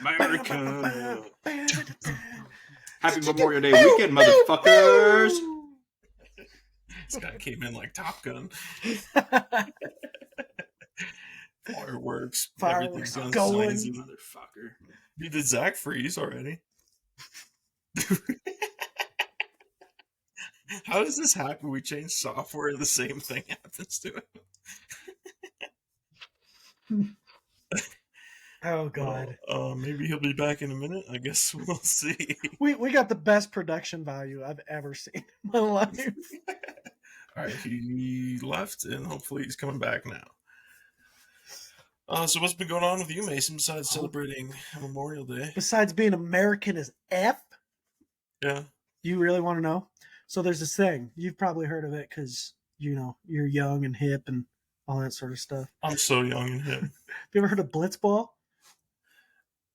America. Happy Memorial Day weekend, motherfuckers. This guy came in like Top Gun. Fireworks Fireworks gun going. signs, Motherfucker. You did Zach Freeze already. How does this happen? We change software, the same thing happens to it. Oh God. Well, maybe he'll be back in a minute. I guess we'll see. We got the best production value I've ever seen in my life. All right, he left, and hopefully he's coming back now. So what's been going on with you, Mason, besides celebrating Memorial Day? Besides being American as F? Yeah. You really want to know? So there's this thing. You've probably heard of it because, you know, you're young and hip and all that sort of stuff. I'm so young and hip. Have you ever heard of blitzball?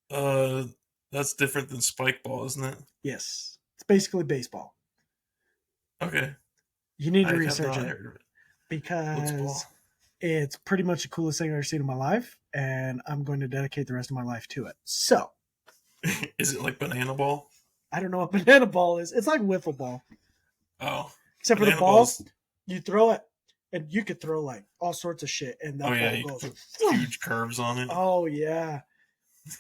That's different than spike ball, isn't it? Yes. It's basically baseball. Okay. You need to research it because blitzball. It's pretty much the coolest thing I've ever seen in my life, and I'm going to dedicate the rest of my life to it. So. Is it like banana ball? I don't know what banana ball is. It's like wiffle ball. Oh. Except for the ball, you throw it, and you could throw like all sorts of shit, and that ball goes huge curves on it. Oh yeah.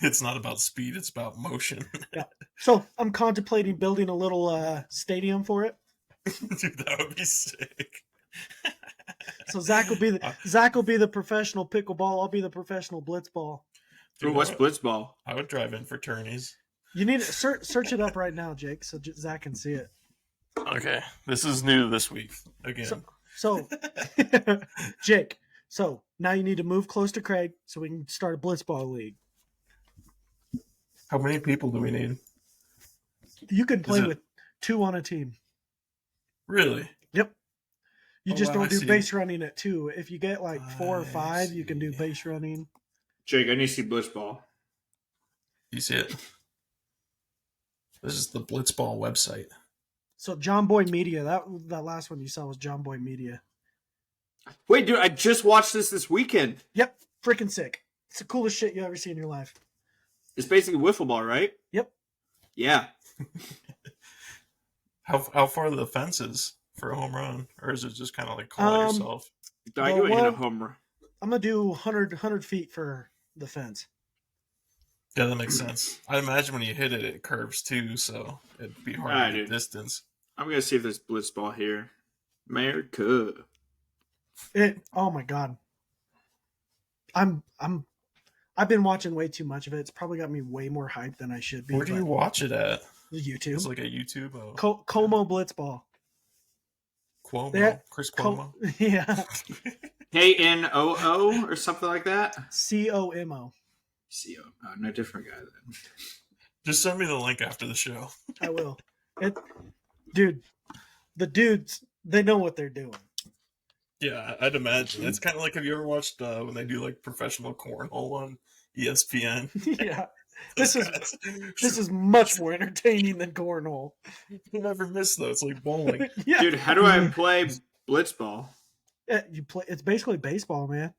It's not about speed; it's about motion. Yeah. So I'm contemplating building a little stadium for it. Dude, that would be sick. So Zach will be the professional pickleball. I'll be the professional blitzball. Dude, what's blitzball? I would drive in for tourneys. You need to search it up right now, Jake, so Zach can see it. Okay, this is new this week again. So Jake, so now you need to move close to Craig so we can start a blitzball league. How many people do we need? You can play with 2 on a team. Really? Yep. You just don't do base running at 2. If you get like 4 or 5, you can do base running. Jake, I need to see blitzball. You see it? This is the blitzball website. So John Boy Media, that last one you saw was John Boy Media. Wait, dude, I just watched this weekend. Yep, freaking sick. It's the coolest shit you ever see in your life. It's basically wiffle ball, right? Yep. Yeah. How far are the fences for a home run? Or is it just kind of like call it yourself? I go hit a home run. I'm going to do 100 feet for the fence. Yeah, that makes sense. I imagine when you hit it, it curves too, so it'd be hard to get distance. I'm going to see if there's blitzball here. America. Oh my God. I've been watching way too much of it. It's probably got me way more hyped than I should be. Where do you watch it at? YouTube. It's like a YouTube. Como Blitzball. Cuomo? Chris Cuomo? Yeah. KNOO or something like that? COMO. Oh, no different guy then. Just send me the link after the show. I will. The dudes, they know what they're doing. Yeah, I'd imagine. It's kind of like, have you ever watched when they do like professional cornhole on ESPN? Yeah. This is much more entertaining than cornhole. You never miss though. It's like bowling. Yeah. Dude, how do I play blitzball? Yeah, it's basically baseball, man.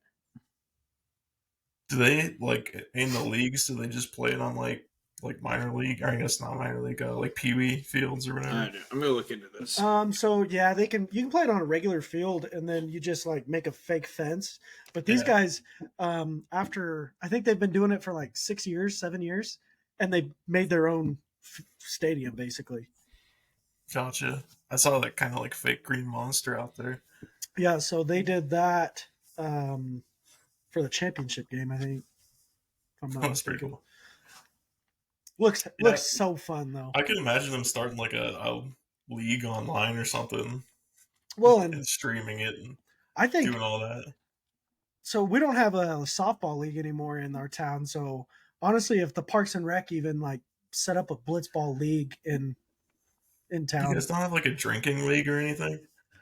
Do they like in the leagues? Do they just play it on like minor league? Or I guess not minor league, like Pee-wee fields or whatever. I'm gonna look into this. So yeah, you can play it on a regular field, and then you just like make a fake fence. But these guys, after I think they've been doing it for like 7 years, and they made their own stadium basically. Gotcha. I saw that kind of like fake green monster out there. Yeah, so they did that for the championship game, I think. That's pretty cool. Looks so fun though. I could imagine them starting like a league online or something. Well, and streaming it and I think doing all that. So we don't have a softball league anymore in our town. So honestly, if the Parks and Rec even like set up a blitzball league in town, You guys don't have like a drinking league or anything?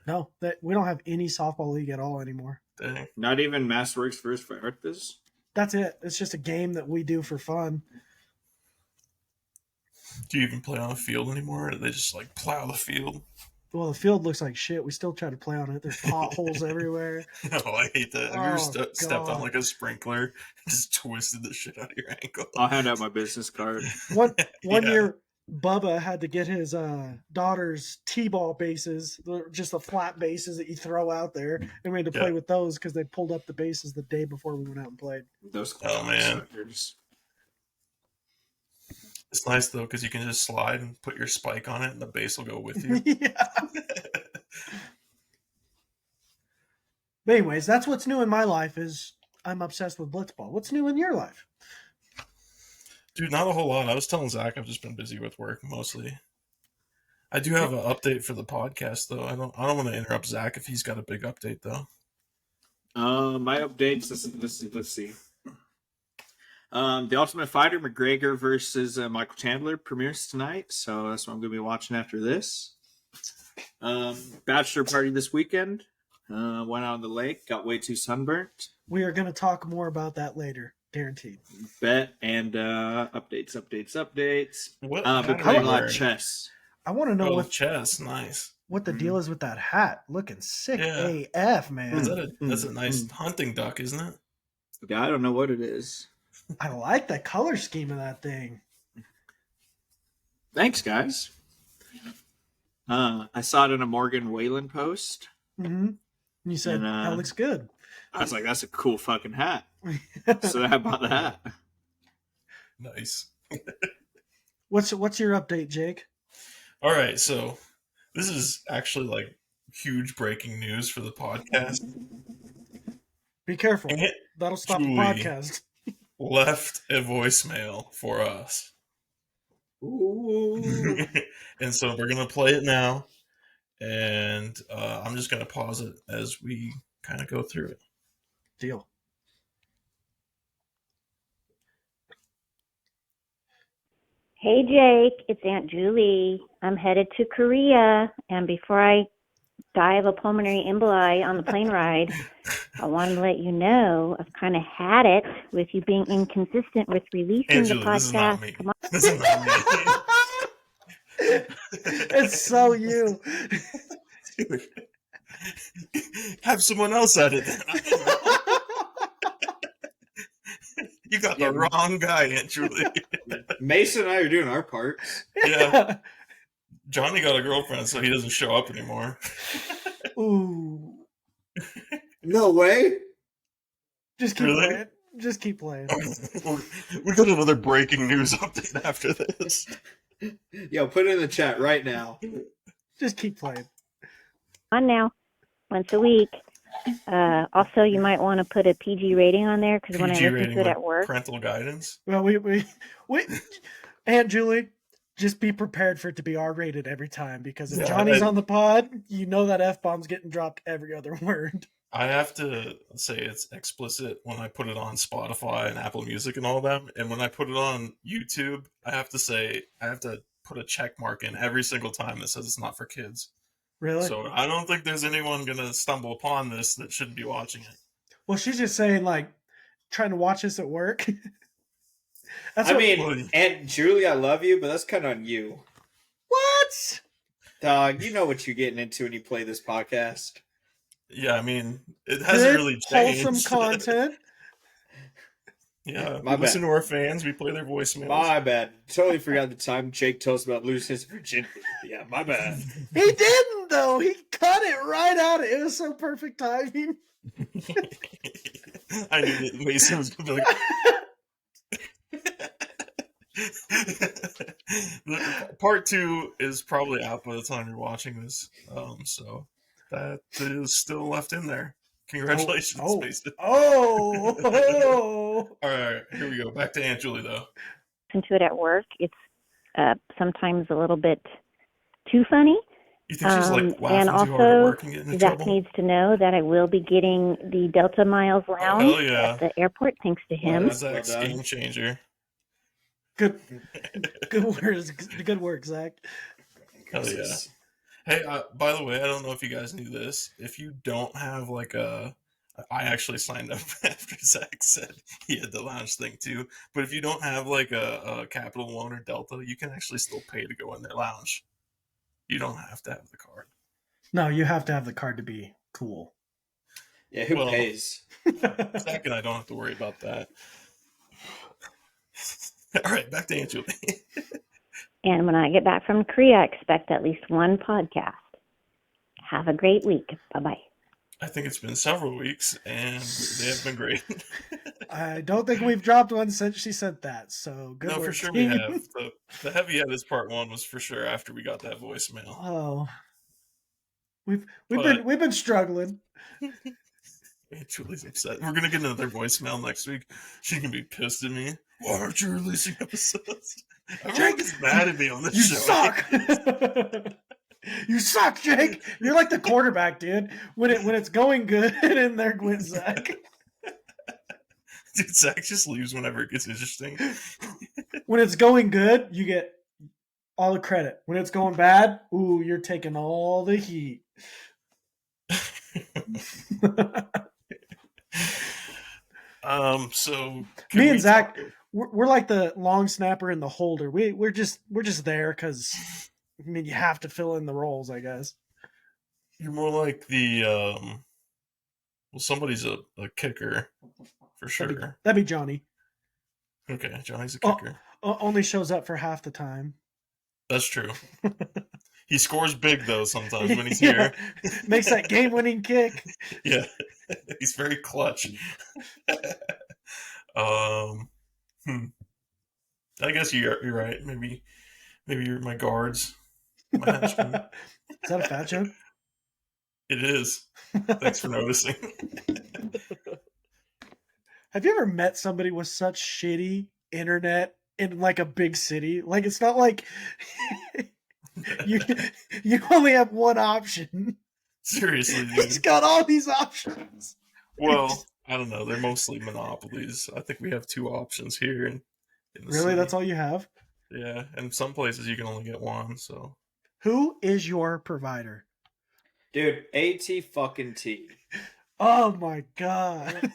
No, we don't have any softball league at all anymore. Dang. Not even Masterworks vs. Firearthas? That's it. It's just a game that we do for fun. Do you even play on a field anymore, or do they just like plow the field? Well, the field looks like shit. We still try to play on it. There's potholes everywhere. Oh, I hate that. Have you ever Oh, stepped on God. like a sprinkler and just twisted the shit out of your ankle? I'll hand out my business card. One Yeah. year, Bubba had to get his daughter's t-ball bases, just the flat bases that you throw out there, and we had to play with those because they pulled up the bases the day before we went out and played. Those Oh, man. suckers. It's nice though because you can just slide and put your spike on it, and the base will go with you. Yeah. But anyways, that's what's new in my life. Is I'm obsessed with blitzball. What's new in your life? Dude, not a whole lot. I was telling Zach I've just been busy with work mostly. I do have an update for the podcast though. I don't want to interrupt Zach if he's got a big update though. My updates. Let's see. The Ultimate Fighter McGregor versus Michael Chandler premieres tonight, so that's what I'm going to be watching after this. Bachelor party this weekend. Went out on the lake, got way too sunburnt. We are going to talk more about that later, guaranteed. Bet and updates. What? I've been playing a lot of chess. I want to know Oh, what chess, nice. What the deal is with that hat? Looking sick Yeah. AF, man. That's a nice hunting duck, isn't it? Yeah, I don't know what it is. I like the color scheme of that thing. Thanks, guys. I saw it in a Morgan Whalen post. Mm-hmm. And you said, that looks good. I was like, that's a cool fucking hat. So I bought the hat. Nice. What's your update, Jake? All right, so this is actually like huge breaking news for the podcast. Be careful. Aunt That'll stop Julie the podcast. left a voicemail for us. Ooh. And so we're going to play it now. And I'm just going to pause it as we kind of go through it. Deal. Hey, Jake, it's Aunt Julie. I'm headed to Korea, and before I die of a pulmonary emboli on the plane ride, I wanted to let you know I've kind of had it with you being inconsistent with releasing Aunt the Julie, this is not me. podcast. Come on. This is not me. It's so you. Dude. Have someone else at it then. You got the wrong guy, Aunt Julie. Mason and I are doing our parts. Yeah. Johnny got a girlfriend, so he doesn't show up anymore. Ooh. No way. Just keep Really? playing. Just keep playing. We got another breaking news update after this. Yo, put it in the chat right now. Just keep playing. On now, once a week. Also, you might want to put a PG rating on there because when I PG listen rating to it with at work, parental guidance. Well, we Aunt Julie, just be prepared for it to be R-rated every time because if Yeah, Johnny's on the pod, you know that F-bomb's getting dropped every other word. I have to say it's explicit when I put it on Spotify and Apple Music and all that. And when I put it on YouTube, I have to put a check mark in every single time that says it's not for kids. Really? So I don't think there's anyone going to stumble upon this that shouldn't be watching it. Well, she's just saying, like, trying to watch this at work. Aunt Julie, I love you, but that's kind of on you. What? Dog, you know what you're getting into when you play this podcast. Yeah, I mean, it hasn't really changed. Wholesome content. Yeah, My we listen bad. to our fans. We play their voicemails. My bad. Totally forgot the time Jake told us about losing his virginity. Yeah, my bad. He didn't, though. He cut it right out. It was so perfect timing. I knew that Mason was going to be like... Part 2 is probably out by the time you're watching this. So that is still left in there. Congratulations, Mason. Oh. All right, here we go. Back to Aunt Julie, though. listen to it at work. It's sometimes a little bit too funny. You think she's like and laughing too hard at work and also, getting in Zach trouble? needs to know that I will be getting the Delta Miles Lounge hell yeah. at the airport, thanks to him. Zach's Well done. game changer. Good work, Zach. Hell yeah. Hey, by the way, I don't know if you guys knew this. If you don't have like a... I actually signed up after Zach said he had the lounge thing too. But if you don't have like a Capital One or Delta, you can actually still pay to go in their lounge. You don't have to have the card. No, you have to have the card to be cool. Yeah, who Well, pays? Zach and I don't have to worry about that. All right, back to Aunt Julie. And when I get back from Korea, I expect at least one podcast. Have a great week. Bye-bye. I think it's been several weeks, and they have been great. I don't think we've dropped one since she said that. So good No, work, for sure team. we have. The heavy head is part 1 was for sure after we got that voicemail. Oh, we've been struggling. Aunt Julie's upset. We're gonna get another voicemail next week. She can be pissed at me. Why aren't you releasing episodes? Everyone gets mad at me on this You show. suck. You suck, Jake. You're like the quarterback, dude. When it's going good, and there went Zach. Dude, Zach just leaves whenever it gets interesting. When it's going good, you get all the credit. When it's going bad, ooh, you're taking all the heat. So Me and Zach, we're like the long snapper and the holder. We're just there because I mean you have to fill in the roles, I guess. You're more like the well, somebody's a kicker for sure. That'd be Johnny. Okay, Johnny's a kicker. Only shows up for half the time. That's true. He scores big though sometimes when he's here. Makes that game-winning kick. Yeah, he's very clutch. I guess you're right. Maybe you're my guards. My henchmen. Is that a fat joke? It is. Thanks for noticing. Have you ever met somebody with such shitty internet in like a big city? Like it's not like you only have one option. Seriously, dude. He's got all these options. Well, I don't know. They're mostly monopolies. I think we have 2 options here. In the Really? city. That's all you have? Yeah, and some places you can only get one. So, Who is your provider? Dude, AT-fucking-T. Oh my god.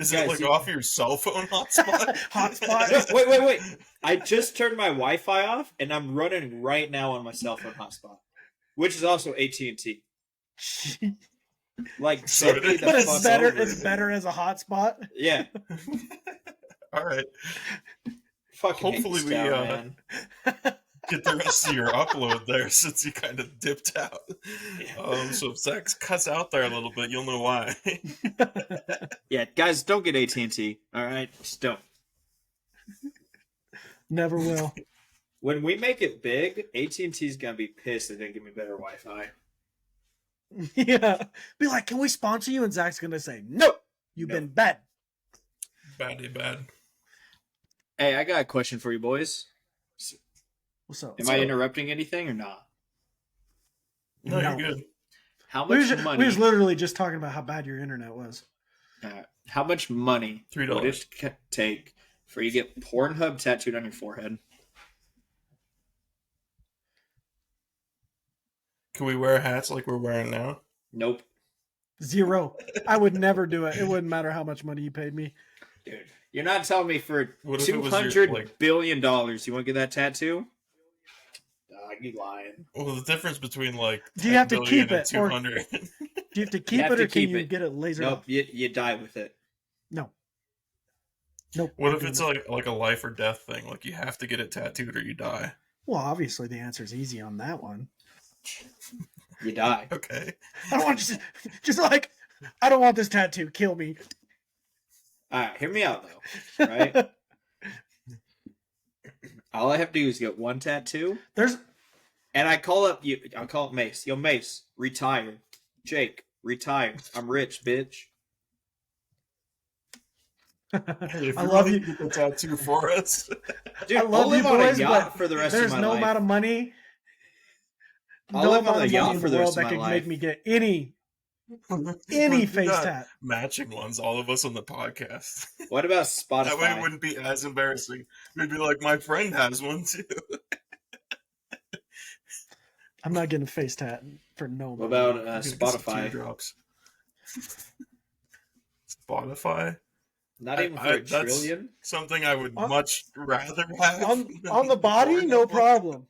Is Guys, it like off your cell phone hotspot? Hotspot? Wait. I just turned my Wi-Fi off, and I'm running right now on my cell phone hotspot, which is also AT&T. Like, So send me the But it's fuck better. over. It's better as a hotspot. Yeah. All right. Fucking Hopefully hate this we, town, man. Get the rest of your upload there since you kind of dipped out. So if Zach cuts out there a little bit, you'll know why. Yeah, guys, don't get AT&T. All right, just don't. Never will. When we make it big, AT&T's gonna be pissed that they give me better Wi-Fi. Yeah. Be like, can we sponsor you? And Zach's gonna say, no. You've been bad. Bad. Hey, I got a question for you, boys. What's up? Am I interrupting anything or not? No, No. you're good. How We much was money? literally just talking about how bad your internet was. How much money $3. would it take for you to get Pornhub tattooed on your forehead? Can we wear hats like we're wearing now? Nope. 0. I would never do it. It wouldn't matter how much money you paid me. Dude, you're not telling me for What if it was your, $200 billion you want to get that tattoo? You lying. Well, the difference between like Do you have to 10 keep billion it, and or- 200. Do you have to keep have it, to or can keep you it. get it lasered Nope, off? you die with it. No. Nope. What I'm if doing it's it. like a life or death thing? Like you have to get it tattooed or you die. Well, obviously the answer is easy on that one. You die. Okay. I don't want just like I don't want this tattoo. Kill me. All right, hear me out though. Right? All I have to do is get one tattoo, There's and I call up Mace. Yo, Mace, retire. Jake, retire. I'm rich, bitch. If I you're love willing you. to get the tattoo for us. Dude, I I'll love you live on a boys, yacht but for the rest there's of my no life. amount of money. I'll No live amount on a of yacht money in for the the world rest of that my could life. make me get any We face got tat. matching ones, all of us on the podcast. What about That way it Spotify? wouldn't be as embarrassing. We'd be like, my friend has one too. I'm not getting a face tat for no What money. about Get some Spotify? teardrops. Spotify? Not even for a that's trillion. Something I would On- much rather have. on the body, no problem.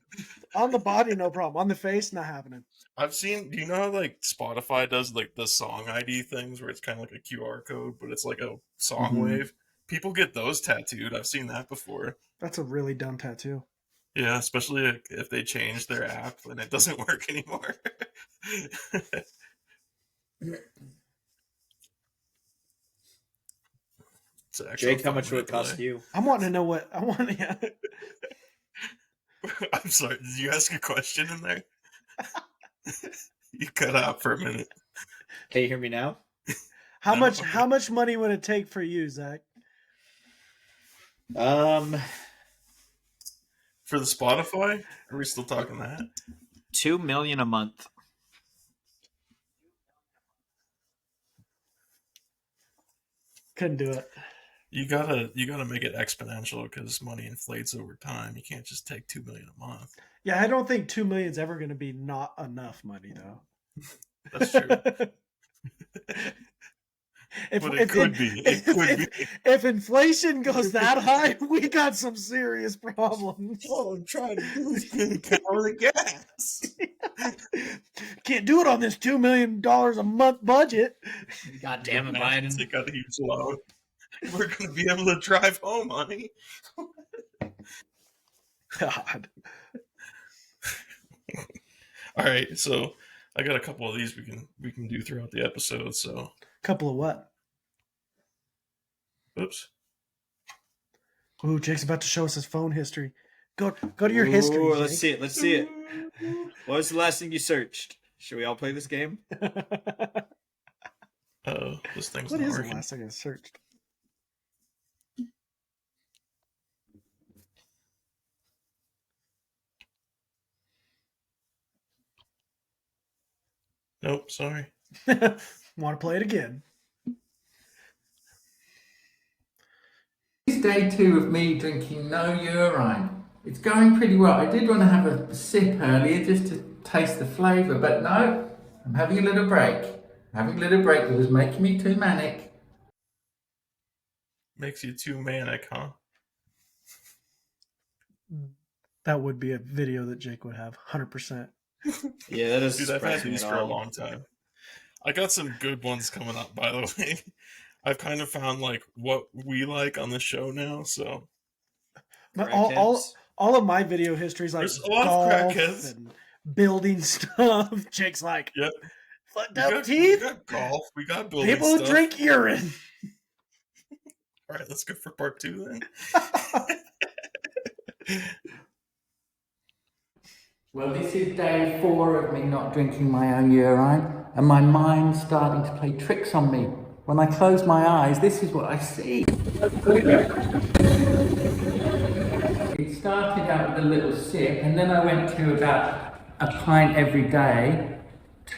On the body, no problem. On the face, not happening. I've seen. Do you know how like Spotify does like the song ID things where it's kind of like a QR code, but it's like a song wave? People get those tattooed. I've seen that before. That's a really dumb tattoo. Yeah, especially if they change their app and it doesn't work anymore. Jake, how much would it cost you? I'm wanting to know what I want. Yeah. I'm sorry. Did you ask a question in there? You cut out for a minute. Can you hear me now? How much money would it take for you, Zach? For the Spotify? Are we still talking that? $2 million a month. Couldn't do it. You gotta make it exponential because money inflates over time. You can't just take $2 million a month. Yeah, I don't think 2 million is ever going to be not enough money, though. That's true. It could be. If inflation goes that high, we got some serious problems. All I'm trying to do is cover the gas. Can't do it on this $2 million a month budget. God damn it, Biden. They got a huge load. We're going to be able to drive home, honey. God. All right, so I got a couple of these we can do throughout the episode. So, couple of what? Oops. Ooh, Jake's about to show us his phone history. Go to your history. Jake. Let's see it. What was the last thing you searched? Should we all play this game? This thing's what not is working. the last thing I searched? Nope, sorry. Want to play it again? It's day 2 of me drinking no urine. It's going pretty well. I did want to have a sip earlier just to taste the flavour, but no, I'm having a little break. It was making me too manic. Makes you too manic, huh? That would be a video that Jake would have, 100%. Yeah, that is. Dude, I've had these for a long time. I got some good ones coming up, by the way. I've kind of found like what we like on the show now, so all of my video history is like there's a lot golf of crackheads and building stuff. Jake's like, yep. Fucked up teeth. We got golf. We got building People stuff. drink urine. All right, let's go for part 2 then. Well, this is day 4 of me not drinking my own urine, and my mind's starting to play tricks on me. When I close my eyes, this is what I see. It started out with a little sip, and then I went to about a pint every day,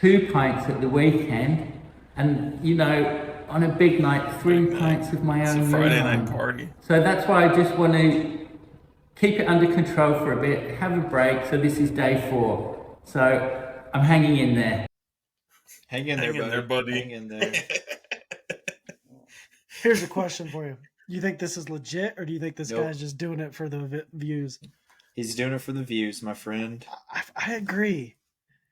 2 pints at the weekend, and, you know, on a big night, 3 pints of my own urine. It's a Friday night party. So that's why I just want to keep it under control for a bit, have a break. So this is day 4. So I'm hanging in there. Hang in there, buddy. Hang in there. Here's a question for you. You think this is legit, or do you think this Nope. guy's just doing it for the views? He's doing it for the views, my friend. I agree.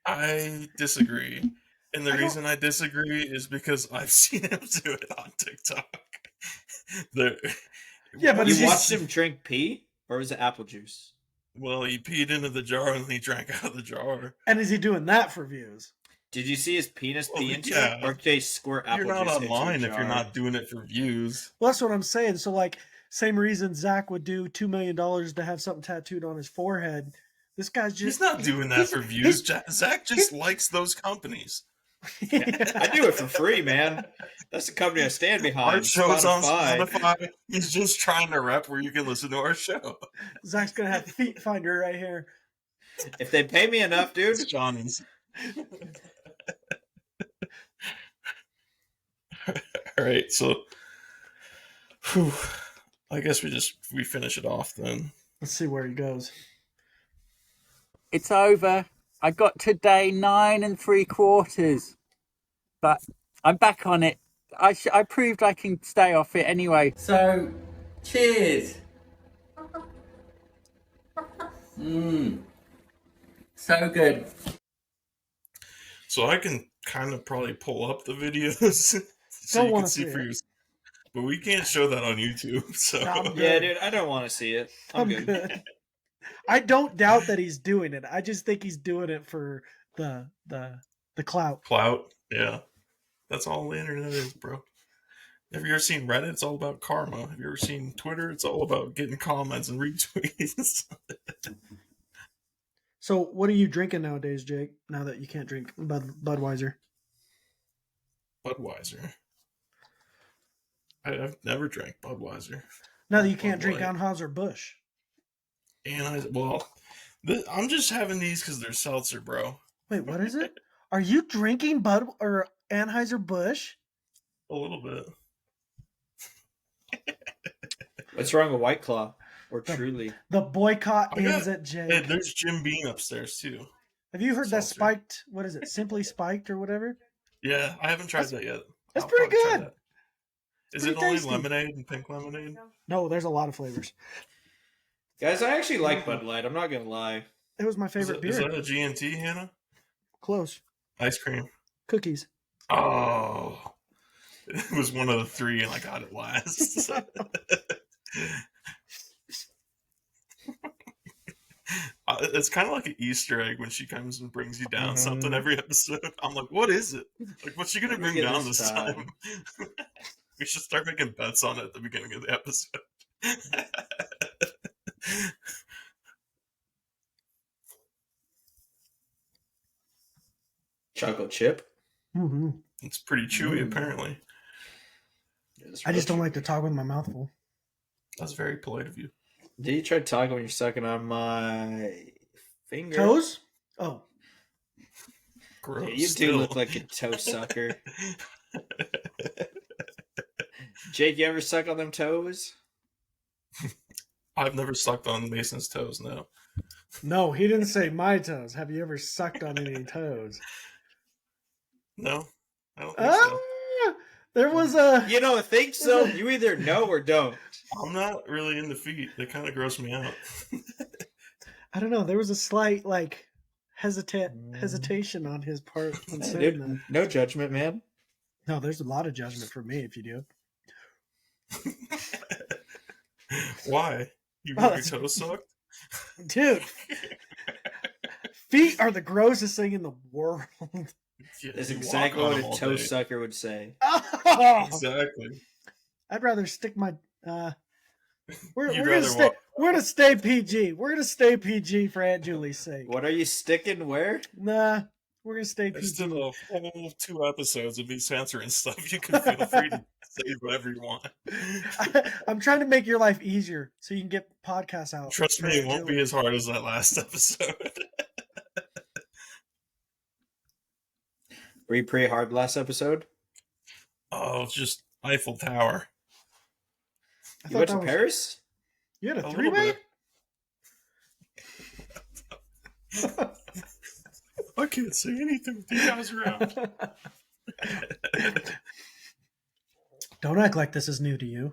I disagree. And the reason I disagree is because I've seen him do it on TikTok. Yeah, but you watched him drink pee? Or was it apple juice? Well, he peed into the jar and then he drank out of the jar. And is he doing that for views? Did you see his penis pee into yeah. it? Or did they squirt apple You're not juice into online a if you're jar? not doing it for views. Well, that's what I'm saying. So, like, same reason Zach would do $2 million to have something tattooed on his forehead. This guy's just... He's not doing that for views. Zach just likes those companies. I do it for free, man. That's the company I stand behind. Our show's on Spotify. Spotify. He's just trying to rep where you can listen to our show. Zach's going to have Feet Finder right here. If they pay me enough, dude. It's Johnny's. All right, so I guess we finish it off then. Let's see where he goes. It's over. I got to day 9 3/4, but I'm back on it. I proved I can stay off it anyway. So, cheers. So good. So I can kind of probably pull up the videos so Don't you wanna can see see for it. yourself. But we can't show that on YouTube. So No, I'm Yeah, good. dude, I don't want to see it. I'm good. I don't doubt that he's doing it. I just think he's doing it for the clout. clout, yeah, that's all the internet is, bro. Have you ever seen Reddit? It's all about karma. Have you ever seen Twitter? It's all about getting comments and retweets. So, what are you drinking nowadays, Jake? Now that you can't drink Budweiser. Budweiser. I've never drank Budweiser. Now that you can't drink Light. Anheuser Busch. And I'm just having these because they're seltzer, bro. Wait, what is it? Are you drinking Bud or Anheuser Busch? A little bit. What's wrong with White Claw or Truly? The boycott I got- ends at Jake. Hey, there's Jim Beam upstairs too. Have you heard that Seltzer. spiked? What is it? Simply spiked or whatever? Yeah, I haven't tried that yet. That's I'll pretty probably try good. that. Is pretty it only tasty. lemonade and pink lemonade? No, there's a lot of flavors. Guys, I actually like Bud Light. I'm not gonna lie. It was my favorite Is beer. that a GNT, Hannah? Close. Ice cream. Cookies. Oh, it was one of the three, and I got it last. It's kind of like an Easter egg when she comes and brings you down something every episode. I'm like, what is it? Like, what's she gonna What do we bring get down this this time? time? We should start making bets on it at the beginning of the episode. Chocolate chip. Mm-hmm. It's pretty chewy, apparently. I just don't like to talk with my mouth full. That's very polite of you. Did you try talking when you're sucking on my finger? Toes? Oh. Gross. Yeah, you do still. look like a toe sucker. Jake, you ever suck on them toes? I've never sucked on Mason's toes, no. No, he didn't say my toes. Have you ever sucked on any toes? No, I don't think so. There was a. You don't think so? You either know or don't. I'm not really into feet. They kind of gross me out. I don't know. There was a slight hesitation on his part when saying Dude, that. no judgment, man. No, there's a lot of judgment for me if you do. Why? You Oh, want your that's- toes sucked? Dude, feet are the grossest thing in the world. Yeah, That's you walk exactly on what them a all toe day. sucker would say. Oh, Exactly. I'd rather stick my. We're You'd gonna rather stay. walk- We're gonna stay PG. We're gonna stay PG for Aunt Julie's sake. What are you sticking where? Nah, we're gonna stay There's PG. still a whole 2 episodes of me censoring stuff. You can feel free to say whatever you want. I'm trying to make your life easier so you can get podcasts out. Trust for me, it Aunt won't Julie. be as hard as that last episode. Were you pretty hard last episode? Oh, it's just Eiffel Tower. I You thought went that to was- Paris? You had a A little three-way? bit. I can't say anything with you guys around. Don't act like this is new to you.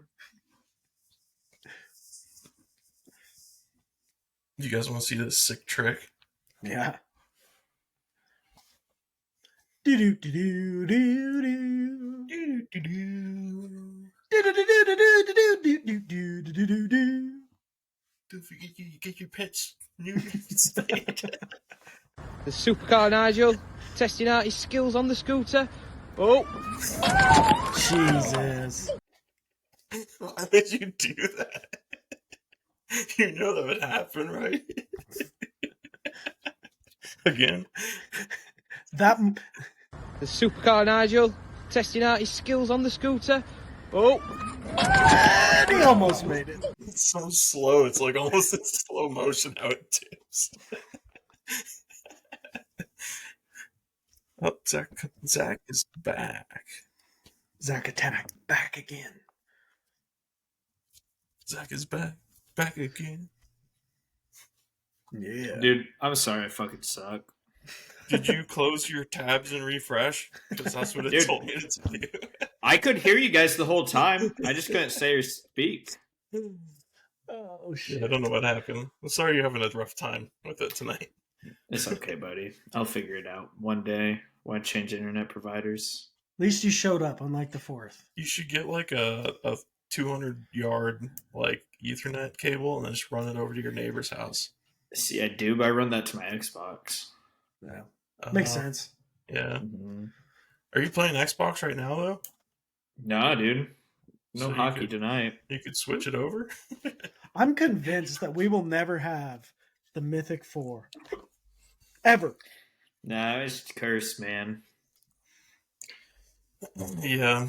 You guys want to see this sick trick? Yeah. Do do do do do do do do. Don't forget you get your pets new spayed. The supercar Nigel testing out his skills on the scooter. Oh, Jesus. Why would you do that? You know that would happen, right? Again. That the supercar Nigel testing out his skills on the scooter. Oh, he almost made it. It's so slow. It's like almost in slow motion how it tips. Oh, Zach is back. Zach Attack back again. Zach is back again. Yeah. Dude, I'm sorry I fucking suck. Did you close your tabs and refresh? Because that's what it Dude. told me to do. I could hear you guys the whole time. I just couldn't say or speak. Oh Yeah, shit. I don't know what happened. I'm sorry you're having a rough time with it tonight. It's okay, buddy. I'll figure it out one day. Why change internet providers? At least you showed up, unlike the 4th. You should get like a 200-yard like Ethernet cable and then just run it over to your neighbor's house. See, I do, but I run that to my Xbox. Yeah, makes Uh, sense. Yeah. Mm-hmm. Are you playing Xbox right now though? Nah, dude. No So you hockey could- tonight. You could switch it over. I'm convinced that we will never have the Mythic 4. Ever. Nah, it's cursed, man. Yeah,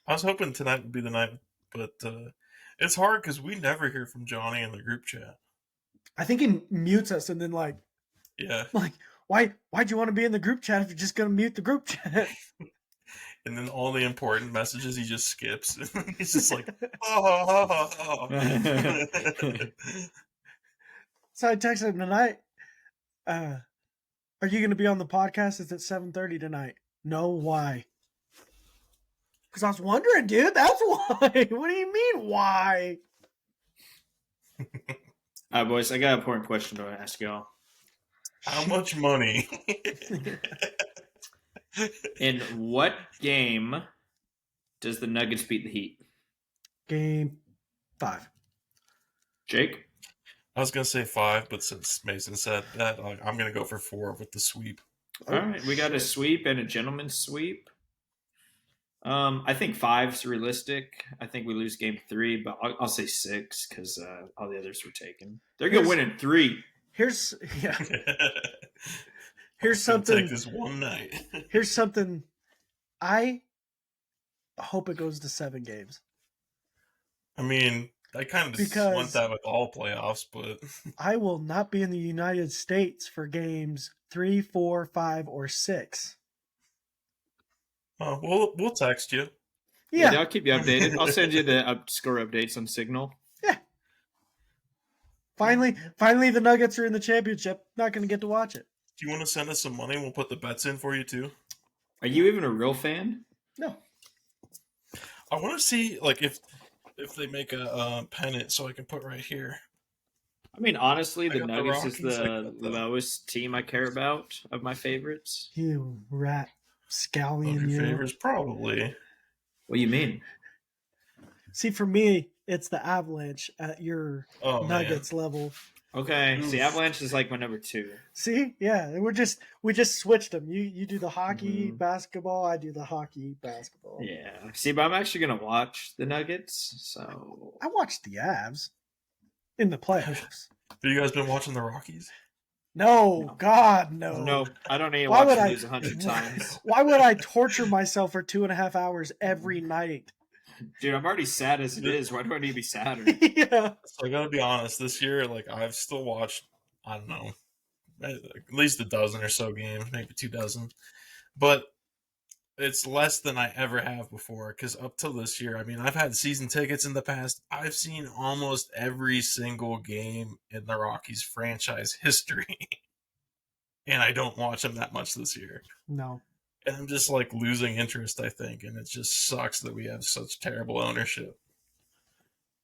I was hoping tonight would be the night, but it's hard because we never hear from Johnny in the group chat. I think he mutes us and then Yeah, why'd you want to be in the group chat if you're just gonna mute the group chat? and then all the important messages he just skips. He's just like, oh. So I texted him tonight. Are you gonna be on the podcast? It's at 7:30 tonight. No, why? Because I was wondering, dude. That's why. What do you mean, why? All right, boys, I got an important question to ask y'all. How much money? In what game does the Nuggets beat the Heat? Game 5. Jake? I was gonna say 5, but since Mason said that, I'm gonna go for 4 with the sweep. All right, we got a sweep and a gentleman's sweep. I think 5's realistic. I think we lose game 3, but I'll say 6 because all the others were taken. They're gonna win in 3. Here's It's gonna something. take this one night. Here's something. I hope it goes to 7 games. I mean, I kind of just Because- want that with all playoffs, but I will not be in the United States for games 3, 4, 5, or 6. we'll text you. Yeah, Yeah, I'll keep you updated. I'll send you the score updates on Signal. finally, the Nuggets are in the championship. Not going to get to watch it. Do you want to send us some money? We'll put the bets in for you too. Are you even a real fan? No, I want to see like if they make a pennant so I can put right here. I mean, honestly, I the got the Nuggets is Rockies, I the got the- lowest team I care about of my favorites. you rat Of scallion, your you. favorites, probably. What do you mean? See, for me, it's the Avalanche at your Oh Nuggets level. Okay, Oof. see, Avalanche is like my number 2. See, yeah, we just switched them. You do the hockey Mhm. basketball. I do the hockey basketball. Yeah. See, but I'm actually gonna watch the Nuggets. So I watched the Avs in the playoffs. Have you guys been watching the Rockies? No, No. God, no. no, I don't need to Why watch would them I- lose 100 times. Why would I torture myself for 2.5 hours every night? Dude, I'm already sad as it is. Why do I need to be sadder? Yeah. So I gotta be honest. This year, like I've still watched. I don't know, at least a dozen or so games, maybe 2 dozen, but it's less than I ever have before. Because up till this year, I mean, I've had season tickets in the past. I've seen almost every single game in the Rockies franchise history, and I don't watch them that much this year. No. And I'm just like losing interest, I think, and it just sucks that we have such terrible ownership.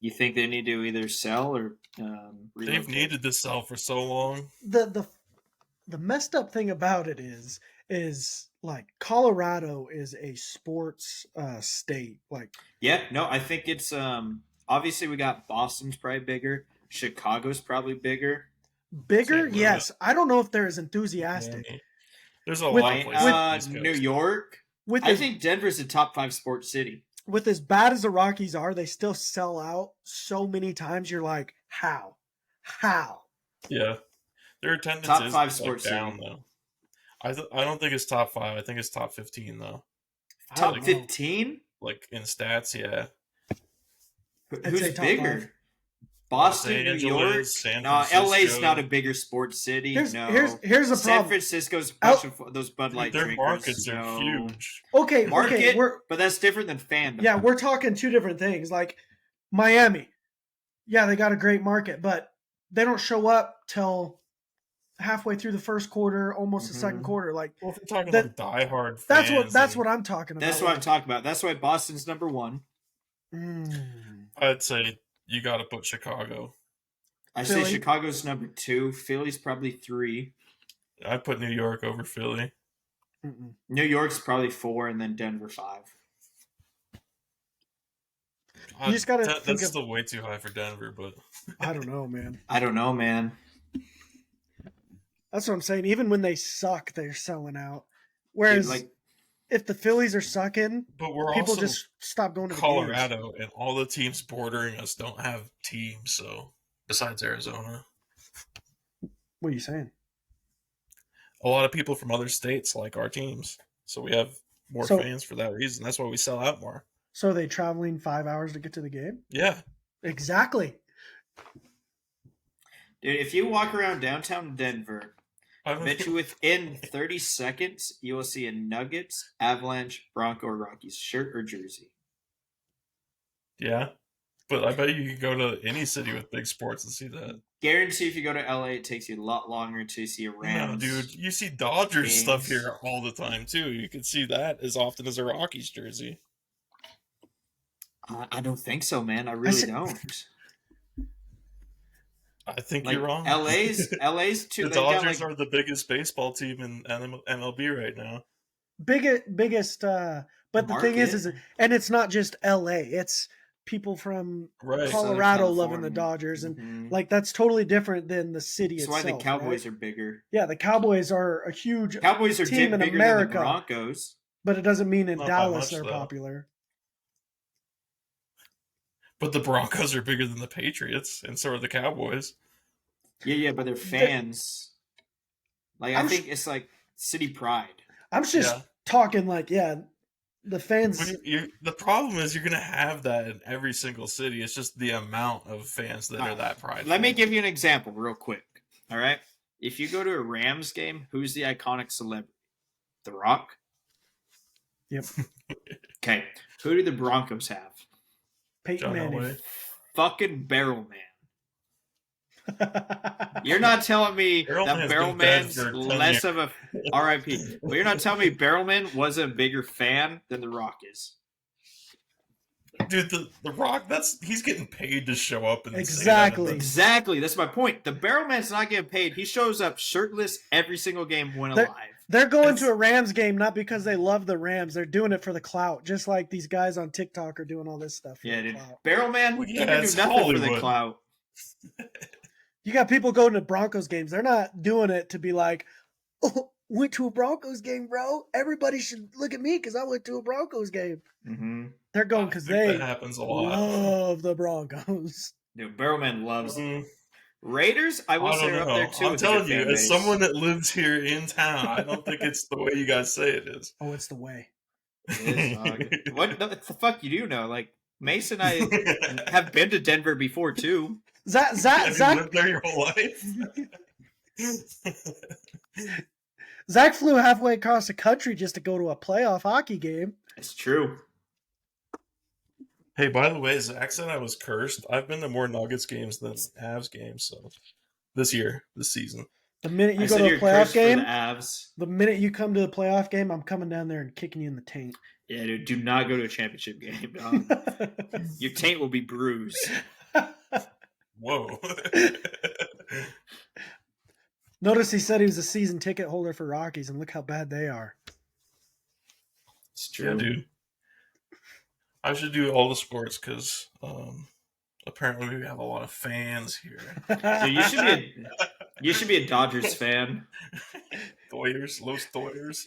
You think they need to either sell or They've relocate? needed to sell for so long. The messed up thing about it is like Colorado is a sports state. Like Yeah, no, I think it's obviously we got Boston's probably bigger. Chicago's probably bigger. bigger, Same with yes. I don't know if they're as enthusiastic. There's a With- lot of places. on the East New Coast. York. With I as, think Denver's a top 5 sports city. with as bad as the Rockies are, they still sell out so many times. You're like, how? Yeah, their attendance Top is 5 like, sports down city. though. I don't think it's top 5. I think it's top 15 though. I Top don't know. 15? Like in stats, yeah. I'd Who's say top bigger? 5. Boston, Los New Angeles, York. San No, LA's Francisco. not a bigger sports city. Here's no. here's the San problem. Francisco's a Out- bunch of those Bud Dude, Light their drinkers. markets are no. huge. Okay, Market, we're but that's different than fandom. yeah, we're talking two different things. Like Miami, yeah, they got a great market, but they don't show up till halfway through the first quarter, almost the second Mhm. quarter. Like Well, if you're talking That- like diehard fans, that's then what I'm talking about. That's what I'm talking about. That's why Boston's number 1. I'd say you got to put Chicago. I Philly. say Chicago's number 2. Philly's probably 3. I put New York over Philly. Mm-mm. New York's probably 4, and then Denver 5. You just gotta think That's of. still way too high for Denver, but I don't know, man. I don't know, man. That's what I'm saying. Even when they suck, they're selling out. Dude, Whereas like, if the Phillies are sucking, but we're people also just stop going to the games. Colorado, and all the teams bordering us don't have teams. So besides Arizona, What are you saying? a lot of people from other states like our teams, so we have more So- fans for that reason. That's why we sell out more. So are they traveling 5 hours to get to the game? Yeah, Exactly. dude, if you walk around downtown Denver, I bet you within 30 seconds you will see a Nuggets, Avalanche, Bronco, or Rockies shirt or jersey. Yeah, but I bet you could go to any city with big sports and see that. Guarantee if you go to LA, it takes you a lot longer until you see a Rams. No, dude, you see Dodgers Kings. stuff here all the time too. You can see that as often as a Rockies jersey. I don't think so, man. I really see- don't. I think Like, you're wrong. LA's The too. They got, Dodgers like, are the biggest baseball team in MLB right now. Biggest but the thing is market. and it's not just LA, it's people from Right. Colorado Southern loving the California. Dodgers, and Mhm. like that's totally different than the city That's why itself. the Cowboys right? are bigger. Yeah, the Cowboys are a huge Cowboys are team in bigger America. than the Broncos. But it doesn't mean in Not by Dallas much, they're though. popular. But the Broncos are bigger than the Patriots, and so are the Cowboys. Yeah, but they're fans. Like, I think it's like city pride. I'm just talking like, the fans. The problem is you're going to have that in every single city. It's just the amount of fans that are that prideful. Let me give you an example real quick. All right? If you go to a Rams game, who's the iconic celebrity? The Rock? Yep. Okay. Who do the Broncos have? Peyton John Manning. Elway. Fucking Barrel Man. You're not telling me Barrel that Man's Barrel been dead Man's for 10 less years. of a RIP. But you're not telling me Barrel Man was a bigger fan than The Rock is. Dude, the Rock, he's getting paid to show up. And Exactly. Exactly. That's my point. The Barrel Man's not getting paid. He shows up shirtless every single game when alive. They're going to a Rams game not because they love the Rams. They're doing it for the clout, just like these guys on TikTok are doing all this stuff for the Dude. clout. Barrel Man, Well, he yeah, can do it's nothing for the Hollywood. clout. You got people going to Broncos games. They're not doing it to be like, oh, went to a Broncos game, bro. Everybody should look at me because I went to a Broncos game. Mm-hmm. They're going I because think they that happens a lot. love the Broncos. Dude, Barrel Man loves Mhm. Raiders. I will I say don't are up know. there too. I'm with a telling good you, fan as base. someone that lives here in town, I don't think it's the way you guys say it is. Oh, it's the way. It is, dog. What the fuck you do know? Like Mason and I have been to Denver before too. Have you lived there your whole life? Zach flew halfway across the country just to go to a playoff hockey game. It's true. Hey, by the way, Zach said I was cursed. I've been to more Nuggets games than Avs games, so this season. The minute you I go said to a you're playoff cursed for game, the Avs. the minute you come to the playoff game, I'm coming down there and kicking you in the taint. Yeah, dude, do not go to a championship game, dog. Your taint will be bruised. Whoa. Notice he said he was a season ticket holder for Rockies, and look how bad they are. It's true. Yeah, dude. I should do all the sports because apparently we have a lot of fans here. Dude, you should be a Dodgers fan. Toyers, Los Toyers.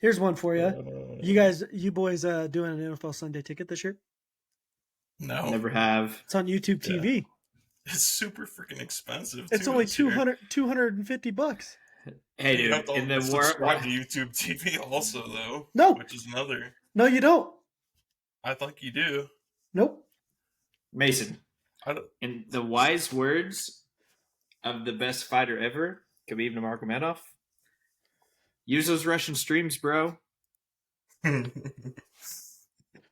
Here's one for you. You boys doing an NFL Sunday ticket this year? No. Never have. It's on YouTube TV. It's super freaking expensive. It's too, only this year. $250. Hey, You dude, have to in the subscribe to YouTube TV also, though. No. Which is another. No, you don't. I think you do. Nope. Mason, I don't... in the wise words of the best fighter ever, Khabib Nurmagomedov, use those Russian streams, bro.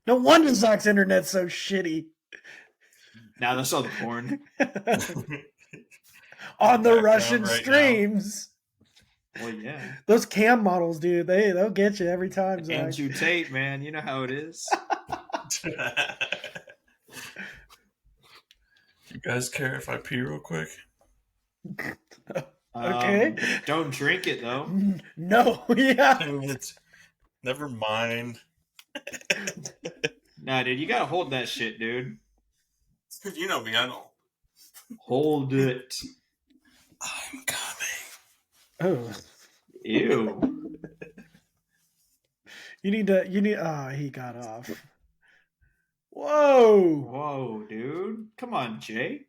No wonder Zach's internet's so shitty. Now that's all the porn. On the Background Russian right streams. Well, yeah. Those cam models, dude, they'll get you every time, Zach. Andrew Tate, man, you know how it is. You guys care if I pee real quick? Okay. Don't drink it though. No, yeah. Never mind. Nah, dude, you gotta hold that shit, dude. You know me, I don't. Hold it. I'm coming. Oh, Ew. you need. He got off. Whoa. Whoa, dude. Come on, Jake.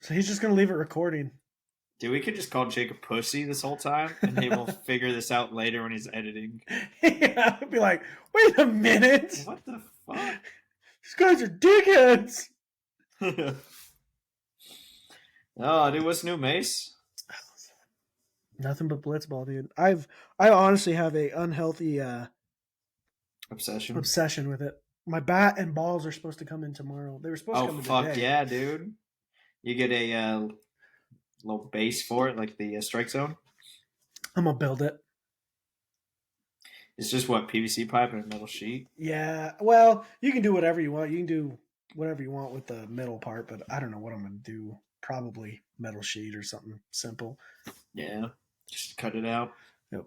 So he's just gonna leave it recording. Dude, we could just call Jake a pussy this whole time, and he will figure this out later when he's editing. Yeah, I'd be like, wait a minute. What the fuck? These guys are dickheads. Oh, dude, what's new, Mace? Nothing but blitzball, dude. I honestly have a unhealthy obsession with it. My bat and balls are supposed to come in tomorrow. They were supposed to come in today. Oh, fuck yeah, dude. You get a little base for it, like the strike zone? I'm going to build it. It's just what, PVC pipe and a metal sheet? Yeah, well, you can do whatever you want. You can do whatever you want with the middle part, but I don't know what I'm going to do. Probably metal sheet or something simple. Yeah, just cut it out. Yep.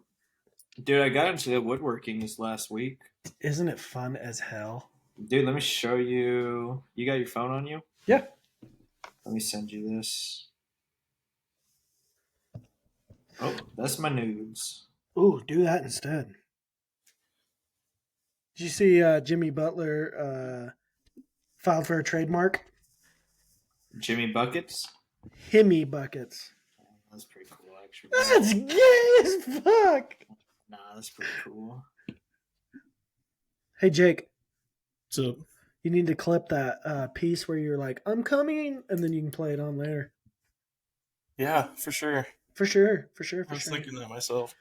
Dude, I got into the woodworking this last week. Isn't it fun as hell? Dude, let me show you. You got your phone on you? Yeah. Let me send you this. Oh, that's my nudes. Ooh, do that instead. Did you see Jimmy Butler filed for a trademark? Jimmy Buckets? Himmy buckets. That's pretty cool, actually. That's gay as fuck. Nah, that's pretty cool. Hey, Jake. What's up? You need to clip that piece where you're like, I'm coming, and then you can play it on there. Yeah, for sure. For sure. I was thinking that myself.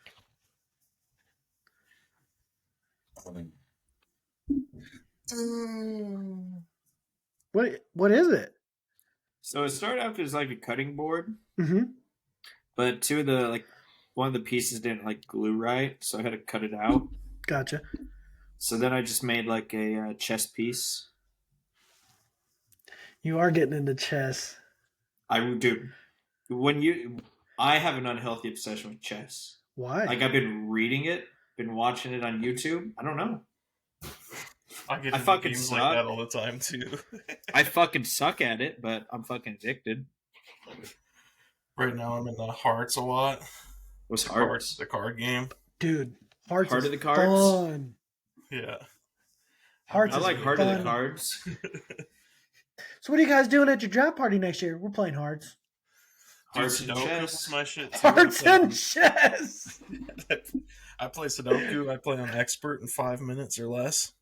What is it? So it started out as like a cutting board, Mm-hmm. but one of the pieces didn't like glue right, so I had to cut it out. Gotcha. So then I just made like a chess piece. You are getting into chess. I have an unhealthy obsession with chess. Why? Like I've been reading it, been watching it on YouTube. I don't know. I get I into fucking games suck. like that all the time too. I fucking suck at it, but I'm fucking addicted. Right now I'm in the Hearts a lot. What's Hearts? The card game. Dude, Hearts Heart is of the Cards? fun. Yeah. Hearts I is like Heart of fun. the Cards. So what are you guys doing at your draft party next year? We're playing Hearts. Hearts and Sudoku chess. is my shit too. Hearts and chess. I play Sudoku. I play on expert in 5 minutes or less.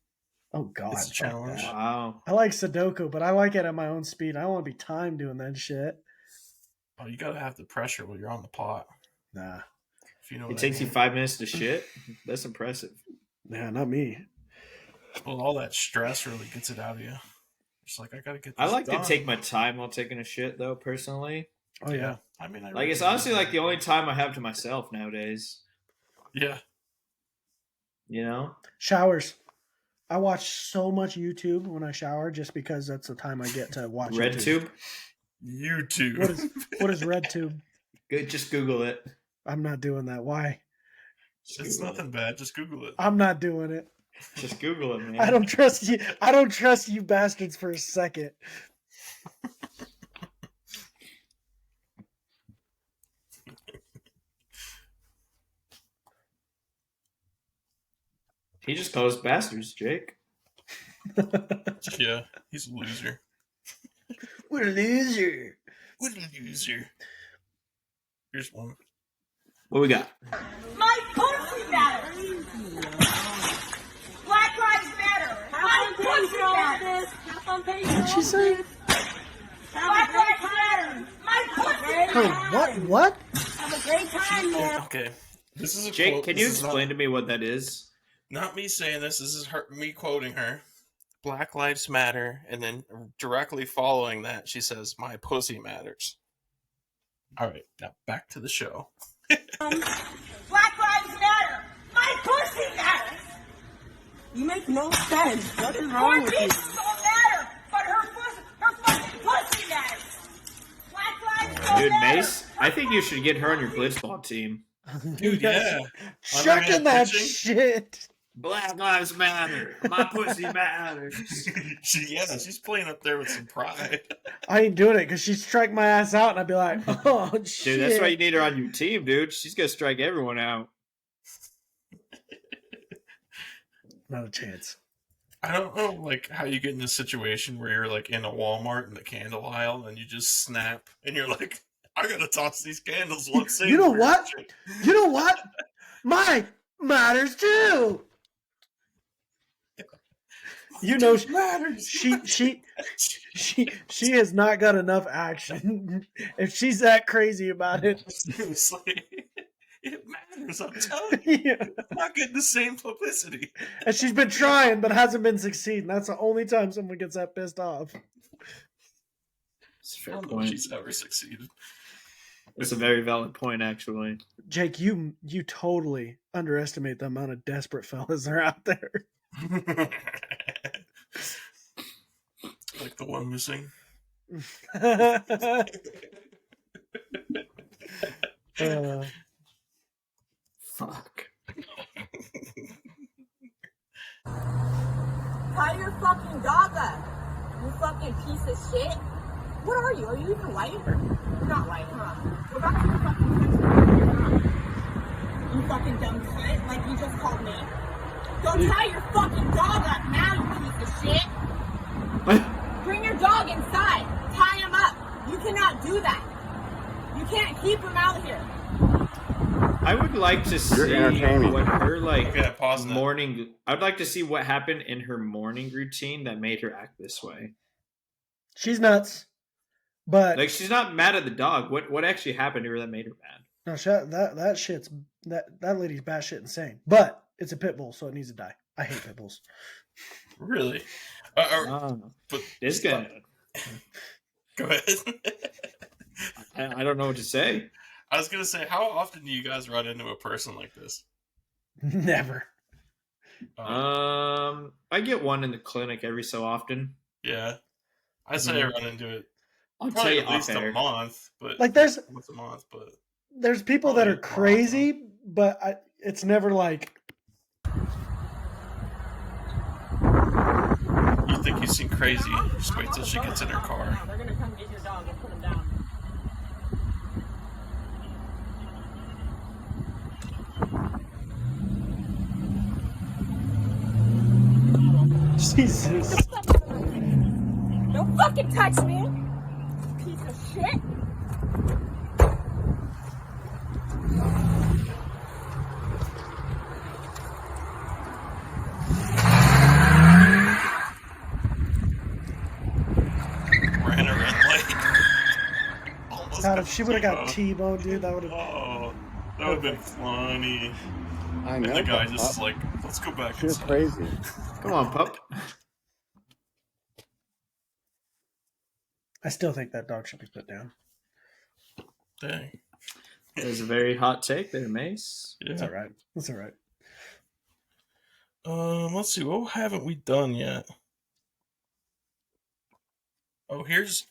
Oh God, It's a challenge. Wow. I like Sudoku, but I like it at my own speed. I don't want to be timed doing that shit. Oh, you gotta have the pressure while you're on the pot. Nah, If you know It what takes I you mean. 5 minutes to shit? That's impressive. nah, not me. Well, all that stress really gets it out of you. Just like I gotta get. This I like done. to take my time while taking a shit, though, personally. Oh yeah. I mean, I Like, really it's do honestly that. like the only time I have to myself nowadays. Yeah. You know? Showers. I watch so much YouTube when I shower just because that's the time I get to watch Red YouTube. tube? YouTube. What is RedTube? Good, just Google it. I'm not doing that. Why? It's nothing bad. Just Google it. I'm not doing it. Just Google it, man. I don't trust you. I don't trust you bastards for a second. He just calls us bastards, Jake. Yeah, he's a loser. What a loser. What a loser. Here's one. What we got? My pussy matters. Black Lives Matter. My pussy matters. What'd she say? Black Lives Matter. My pussy Her matters. what? Have a great time, man. Okay. This is a Jake, quote. can you This is explain to me what that is? Not me saying this. This is me quoting her. Black Lives Matter, and then directly following that, she says, "My pussy matters." All right, now back to the show. Black Lives Matter. My pussy matters. You make no sense. What is Her wrong with you? pieces don't matter, but her fucking pussy matters. Black Lives Matter. Dude, Mace, I think you should get her on your blitzball team. Dude, yeah. Chucking that pitching. shit. Black lives matter. My pussy matters. She's playing up there with some pride. I ain't doing it because she'd strike my ass out, and I'd be like, "Oh shit!" Dude, that's why you need her on your team, dude. She's gonna strike everyone out. Not a chance. I don't know, like, how you get in a situation where you're, like, in a Walmart in the candle aisle and you just snap and you're like, I gotta toss these candles once. You know what? You know what? My matters too. You know, she has not got enough action. If she's that crazy about it, Seriously, it matters. I'm telling you, yeah. it's not getting the same publicity. And she's been trying, but hasn't been succeeding. That's the only time someone gets that pissed off. It's a fair I don't know point. if she's ever succeeded. It's a very valid point, actually. Jake, you totally underestimate the amount of desperate fellas that are out there. Like the one missing. Fuck. Tie your fucking dog up. You fucking piece of shit. What are you? Are you even white? You're not white, huh? Go back to your fucking country. You fucking dumb cunt, like you just called me. Go tie your fucking dog up now, you piece of shit. Bring your dog inside. Tie him up. You cannot do that. You can't keep him out here. I would like to see what her morning. I'd like to see what happened in her morning routine that made her act this way. She's nuts, but like she's not mad at the dog. What actually happened to her that made her mad? No, that shit's that lady's batshit insane. But it's a pit bull, so it needs to die. I hate pit bulls. Really? But this guy. Go ahead. I don't know what to say. I was gonna say, how often do you guys run into a person like this? Never. I get one in the clinic every so often. Yeah, I say I run into it. I'll tell you at least a month, but like there's once a month, but there's people that are crazy, but it's never like. You think you've seen crazy? Just wait till she gets in her car. They're gonna come get your dog and put him down. Jesus. Don't fucking touch me, piece of shit. Ran a red light. Almost God, if she would have got T-boned, dude, that would have. Oh, that would have been funny. I know. And the guy just is like, let's go back. She's crazy. Come on, pup. I still think that dog should be put down. Dang. That was a very hot take there, Mace. Yeah. That's all right. That's all right. Let's see. What haven't we done yet? Oh, here's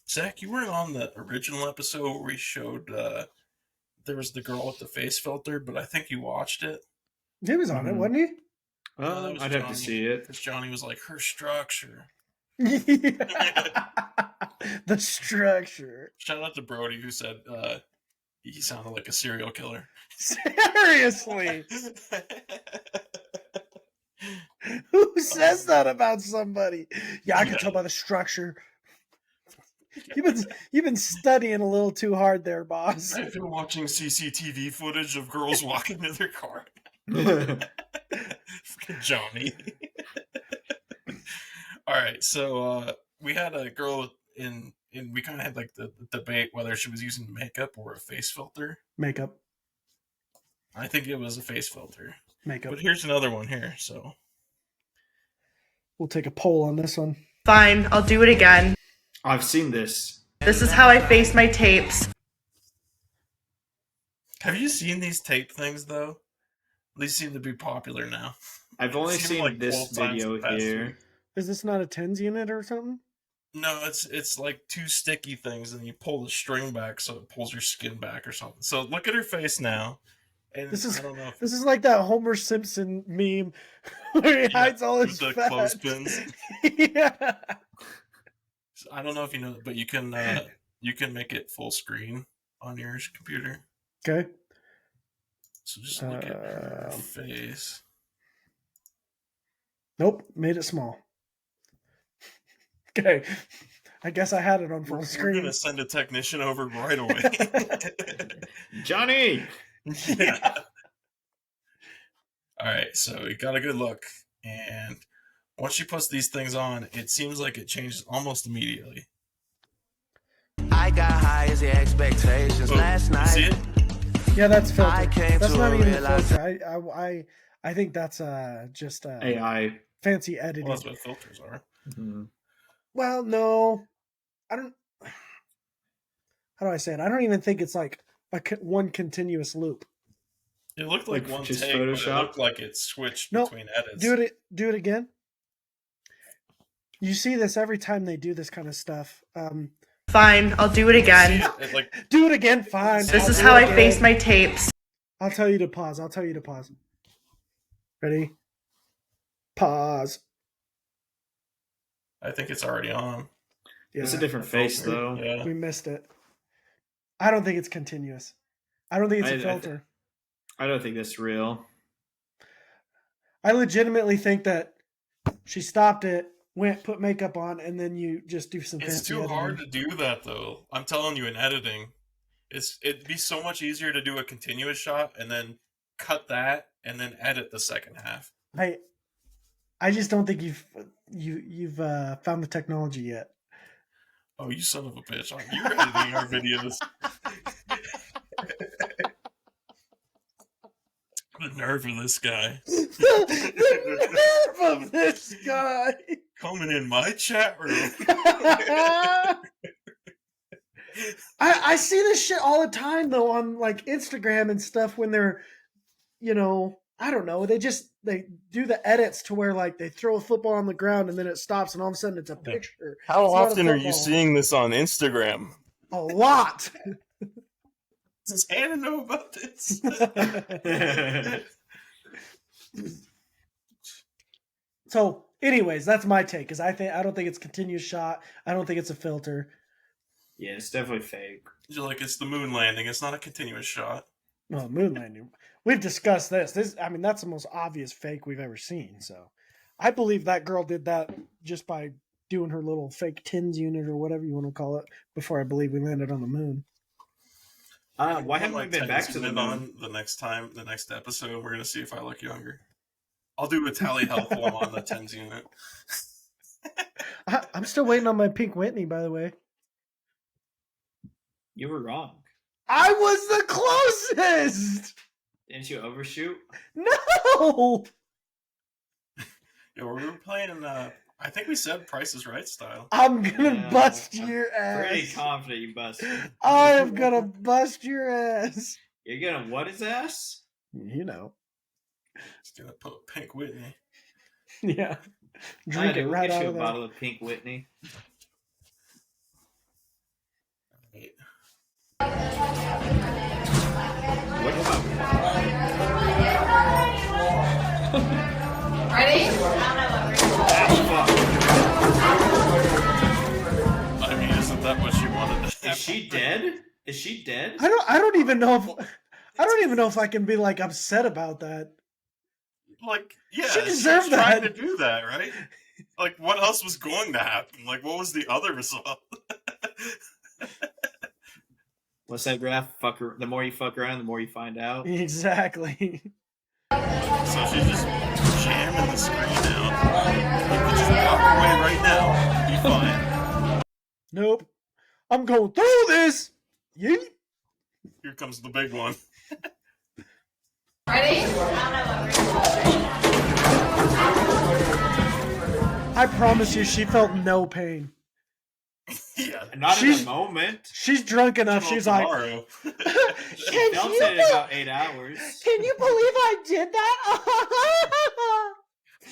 Zach. You weren't on the original episode where we showed there was the girl with the face filter, but I think you watched it. He was on it, wasn't he? I'd have to see it. Because Johnny was like, her structure. The structure. Shout out to Brody who said he sounded like a serial killer. Seriously. Who says that about somebody? Yeah, I can tell by the structure. You've been studying a little too hard there, boss. I've been watching CCTV footage of girls walking to their car. Johnny. All right, so we had a girl in we kind of had like the debate whether she was using makeup or a face filter. Makeup. I think it was a face filter. Makeup. But here's another one here, so we'll take a poll on this one. Fine, I'll do it again. I've seen this. This is how I face my tapes. Have you seen these tape things though? These seem to be popular now. I've only seen like this video here. Is this not a TENS unit or something? No, it's like two sticky things, and you pull the string back so it pulls your skin back or something. So look at her face now. And I don't know if this is like that Homer Simpson meme where he hides all his the fat. clothespins. Yeah. I don't know if you know, but you can make it full screen on your computer. Okay. So just look at her face. Nope, made it small. Okay. I guess I had it on full screen. We're gonna send a technician over right away. Johnny! Yeah. Alright, so we got a good look. And once she puts these things on, it seems like it changes almost immediately. I got high as the expectations last night. See it? Yeah, that's filter. That's not even the filter. I think that's just AI. Fancy editing. Well, that's what filters are. Mm-hmm. Well, no. I don't... How do I say it? I don't even think it's like one continuous loop. It looked like one just take, Photoshop? but it looked like it switched between edits. Do it again. You see this every time they do this kind of stuff. Fine, I'll do it again. Do it again, fine. This is how I face my tapes. I'll tell you to pause. Ready? Pause. I think it's already on. Yeah, it's a different face, though. Yeah. We missed it. I don't think it's continuous. I don't think it's a filter. I don't think that's real. I legitimately think that she stopped it, put makeup on, and then you just do some fancy It's too editing. hard to do that, though. I'm telling you, in editing, it'd be so much easier to do a continuous shot and then cut that and then edit the second half. I just don't think you've found the technology yet. Oh, you son of a bitch! You're editing our videos. The nerve of this guy. The nerve of this guy. Coming in my chat room. I see this shit all the time, though, on like Instagram and stuff when they're, I don't know, they do the edits to where like they throw a football on the ground and then it stops and all of a sudden it's a picture. How often are you seeing this on Instagram? A lot. Does Hannah know about this? So, anyways, that's my take. Because I don't think it's continuous shot. I don't think it's a filter. Yeah, it's definitely fake. You're like, it's the moon landing. It's not a continuous shot. No, moon landing. We've discussed this. That's the most obvious fake we've ever seen. So, I believe that girl did that just by doing her little fake TINS unit or whatever you want to call it before I believe we landed on the moon. Why haven't we been back to the moon? The next episode, we're gonna see if I look younger. I'll do a tally health while I'm on the TINS unit. I'm still waiting on my pink Whitney, by the way. You were wrong. I was the closest. Didn't you overshoot? No. Yeah, we were playing. I think we said Price is Right style. I'm gonna bust your ass. Pretty confident you busted. I am gonna bust your ass. You're gonna what his ass? You know. He's gonna put Pink Whitney. Yeah. Drink it right out of a there. bottle of Pink Whitney. Ready? I mean, isn't that what she wanted to have? Is she dead? Is she dead? I don't even know if I can be like upset about that. Like, yeah, she deserved she's that. trying to do that, right? Like, what else was going to happen? Like, what was the other result? What's that graph? The more you fuck around, the more you find out. Exactly. So she's just jamming the screen out. You could just walk away right now and be fine. Nope. I'm going through this. Yeet. Here comes the big one. Ready? I promise you, she felt no pain. Yeah, not in the moment. She's drunk enough. She's tomorrow. She felt it in about 8 hours. Can you believe I did that?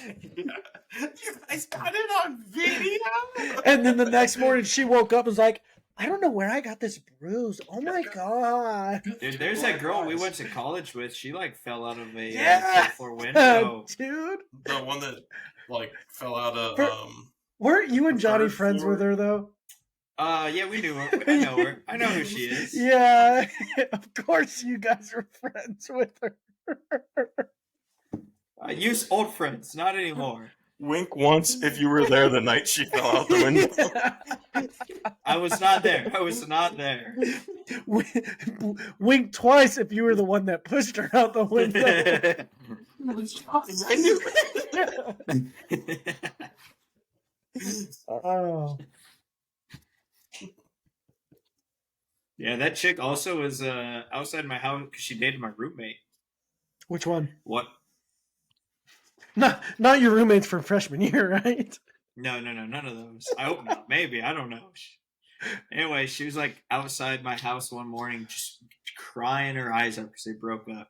You guys got it on video. And then the next morning she woke up and was like, I don't know where I got this bruise. Oh my god. Dude, there's that girl we went to college with. She like fell out of a Yeah, floor window. dude. The one that like fell out of Weren't you and Johnny third friends floor. with her though? Yeah, we knew her. I know her. I know who she is. Yeah, of course you guys are friends with her. Use old friends, not anymore. Wink once if you were there the night she fell out the window. I was not there. I was not there. Wink twice if you were the one that pushed her out the window. I knew Oh. Yeah, that chick also was outside my house because she dated my roommate. Which one? What? Not your roommates from freshman year, right? No, none of those. I hope not. Maybe, I don't know. Anyway, she was like outside my house one morning, just crying her eyes out because they broke up.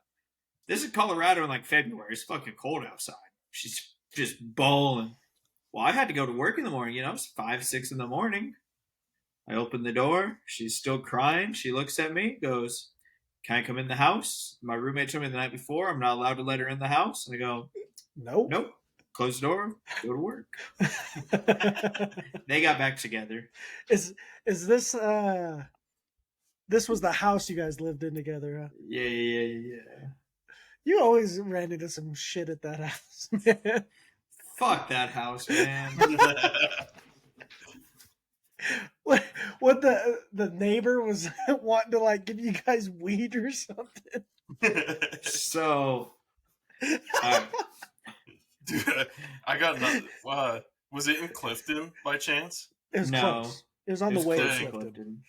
This is Colorado in like February. It's fucking cold outside. She's just bawling. Well, I had to go to work in the morning. You know, it's 5, 6 in the morning. I open the door. She's still crying. She looks at me, goes, "Can I come in the house? My roommate told me the night before I'm not allowed to let her in the house." And I go, Nope. Close the door. Go to work. They got back together. Is this this was the house you guys lived in together, huh? Yeah. You always ran into some shit at that house, man. Fuck that house, man. What the neighbor was wanting to like give you guys weed or something? So, dude, I got nothing. Was it in Clifton by chance? It was No. close. It was on the way to close to Clifton.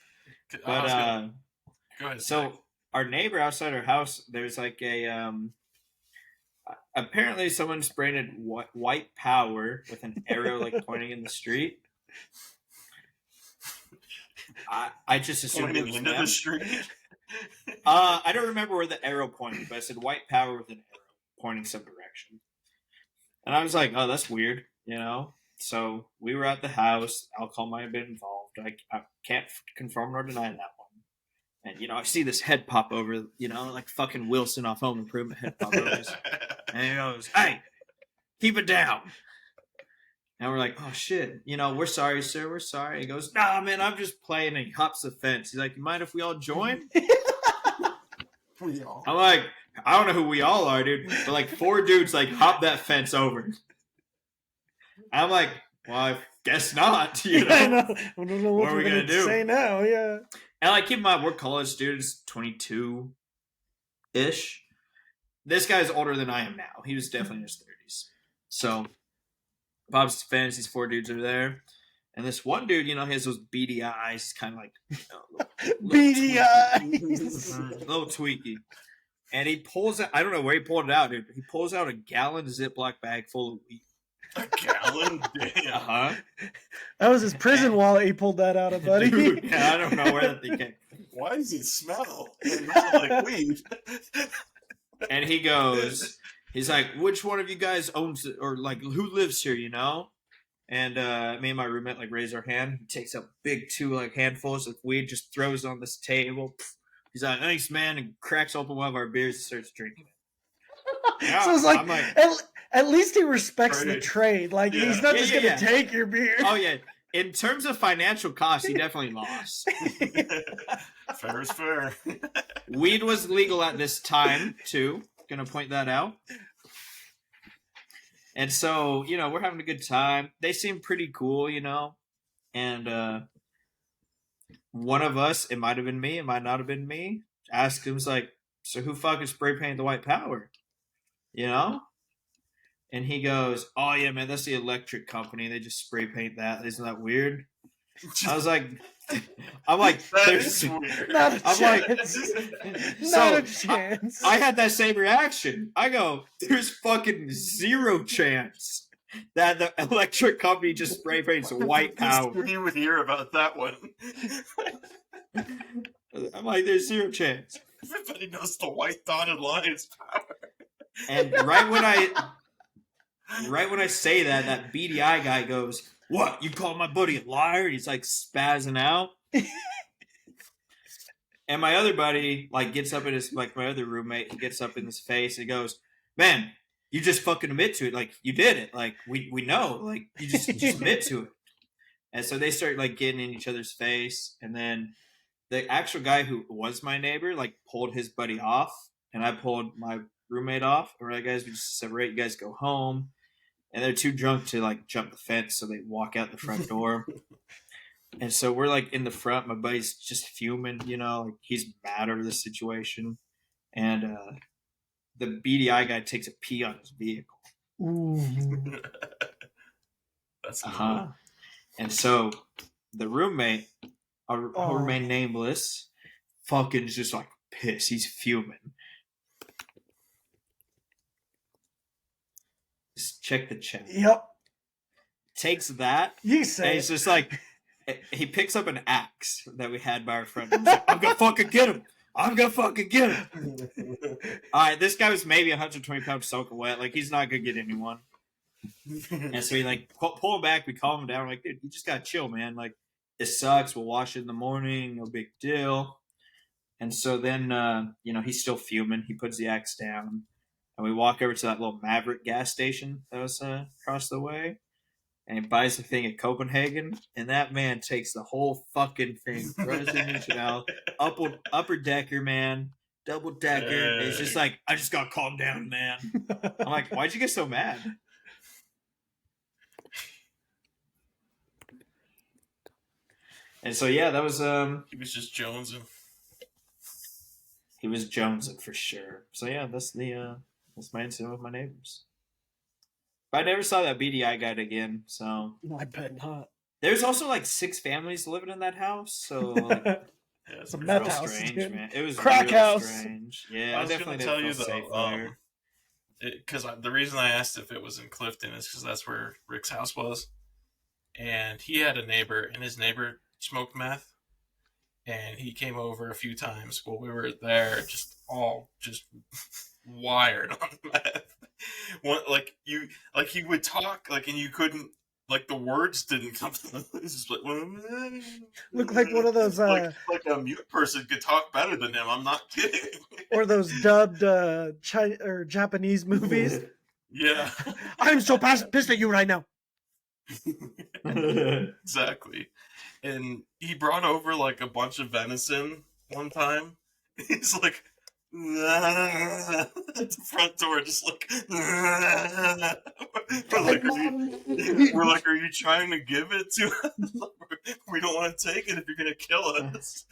But Go ahead. so our neighbor outside our house, there's like a apparently someone sprayed white power with an arrow like pointing in the street. I just assumed it Pointing was into them. the street. I don't remember where the arrow pointed, but I said white power with an arrow pointing some direction. And I was like, oh, that's weird, you know? So we were at the house. Alcohol might have been involved. I can't confirm nor deny that one. And, you know, I see this head pop over, you know, like fucking Wilson off Home Improvement head pop over. And he goes, "Hey, keep it down." And we're like, "Oh, shit. You know, we're sorry, sir. We're sorry." He goes, "Nah, man, I'm just playing." And he hops the fence. He's like, "You mind if we all join?" I'm like, I don't know who we all are, dude. But like 4 dudes like hop that fence over. I'm like, well, I guess not. You know? I know. I don't know what are we're we gonna do? say now. Yeah. And like, keep in mind, we're college students, 22-ish. This guy's older than I am now. He was definitely in his 30s. So, Bob's fans, these 4 dudes are there. And this one dude, you know, he has those beady eyes, kind of like, you know, Beady eyes. little tweaky. And he pulls out, I don't know where he pulled it out, dude. He pulls out a gallon Ziploc bag full of weed. A gallon? Damn. Uh-huh. That was his prison wallet. He pulled that out of, buddy. Dude, yeah, I don't know where that thing came. Why does it smell? It smells like weed. And he goes, he's like, "Which one of you guys owns it, or like who lives here, you know?" And me and my roommate like raise our hand. He takes up big 2 like handfuls of weed, just throws it on this table. He's like, "Thanks, man," and cracks open one of our beers and starts drinking it. Yeah, So it's like, I'm like, at least he respects the trade. Like, Yeah. he's not just Yeah, going to yeah. take your beer. oh yeah. In terms of financial cost, he definitely lost. Fair is fair. Weed was legal at this time too. Gonna point that out. And so, you know, we're having a good time. They seem pretty cool, you know. And one of us, it might have been me, it might not have been me, asked him, was like, "So who fucking spray painted the white power?" You know? And he goes, "Oh yeah, man, that's the electric company. They just spray paint that. Isn't that weird?" I was like, That there's is weird. Not a I'm like, chance. so, Not a chance. I had that same reaction. I go, "There's fucking 0 chance that the electric company just spray paints white power." You would hear about that one. I'm like, "There's 0 chance." Everybody knows the white dotted line is power. And right when right when I say that, that BDI guy goes, "What? You call my buddy a liar?" And he's like spazzing out. And my other buddy like gets up in his like my other roommate, he gets up in his face and he goes, "Man, you just fucking admit to it. Like you did it. Like we know. Like you just admit to it." And so they start like getting in each other's face, and then the actual guy who was my neighbor like pulled his buddy off, and I pulled my roommate off. All right, guys, we just separate. You guys go home. And they're too drunk to like jump the fence, so they walk out the front door. And so we're like in the front. My buddy's just fuming, you know, like he's mad over the situation. And the BDI guy takes a pee on his vehicle. Ooh. That's And so the roommate, I'll remain nameless, fucking is just like pissed. He's fuming. Just check the chat. Yep. Takes that. You say and it's just like he picks up an axe that we had by our front door. Like, I'm gonna fucking get him. I'm gonna fucking get him. All right, this guy was maybe 120 pounds soaking wet. Like he's not gonna get anyone. And so we like pull him back. We calm him down. We're like, dude, you just gotta chill, man. Like it sucks. We'll wash it in the morning. No big deal. And so then, you know, he's still fuming. He puts the axe down, and we walk over to that little Maverick gas station that was across the way. And he buys the thing at Copenhagen, and that man takes the whole fucking thing, throws it in his mouth, upper decker, man, double decker. And he's just like, I just got to calm down, man. I'm like, why'd you get so mad? And so, yeah, that was... he was just jonesing. He was jonesing for sure. So, yeah, that's my incident with my neighbors. But I never saw that BDI guy again, so... I bet not. There's also, like, 6 families living in that house, so... Like, it's a meth house. Strange, man. It was crack house. Strange. Yeah, I was definitely going to tell you, safe though, because the reason I asked if it was in Clifton is because that's where Rick's house was. And he had a neighbor, and his neighbor smoked meth. And he came over a few times while we were there, just wired on meth. He would talk, like, and you couldn't, like, the words didn't come. It's just like, look like one of those like a mute person could talk better than him. I'm not kidding. Or those dubbed or Japanese movies. Yeah. I'm so pissed at you right now. Exactly. And he brought over like a bunch of venison one time. He's like at the front door, just like we're like, are you trying to give it to us? We don't want to take it if you're gonna kill us.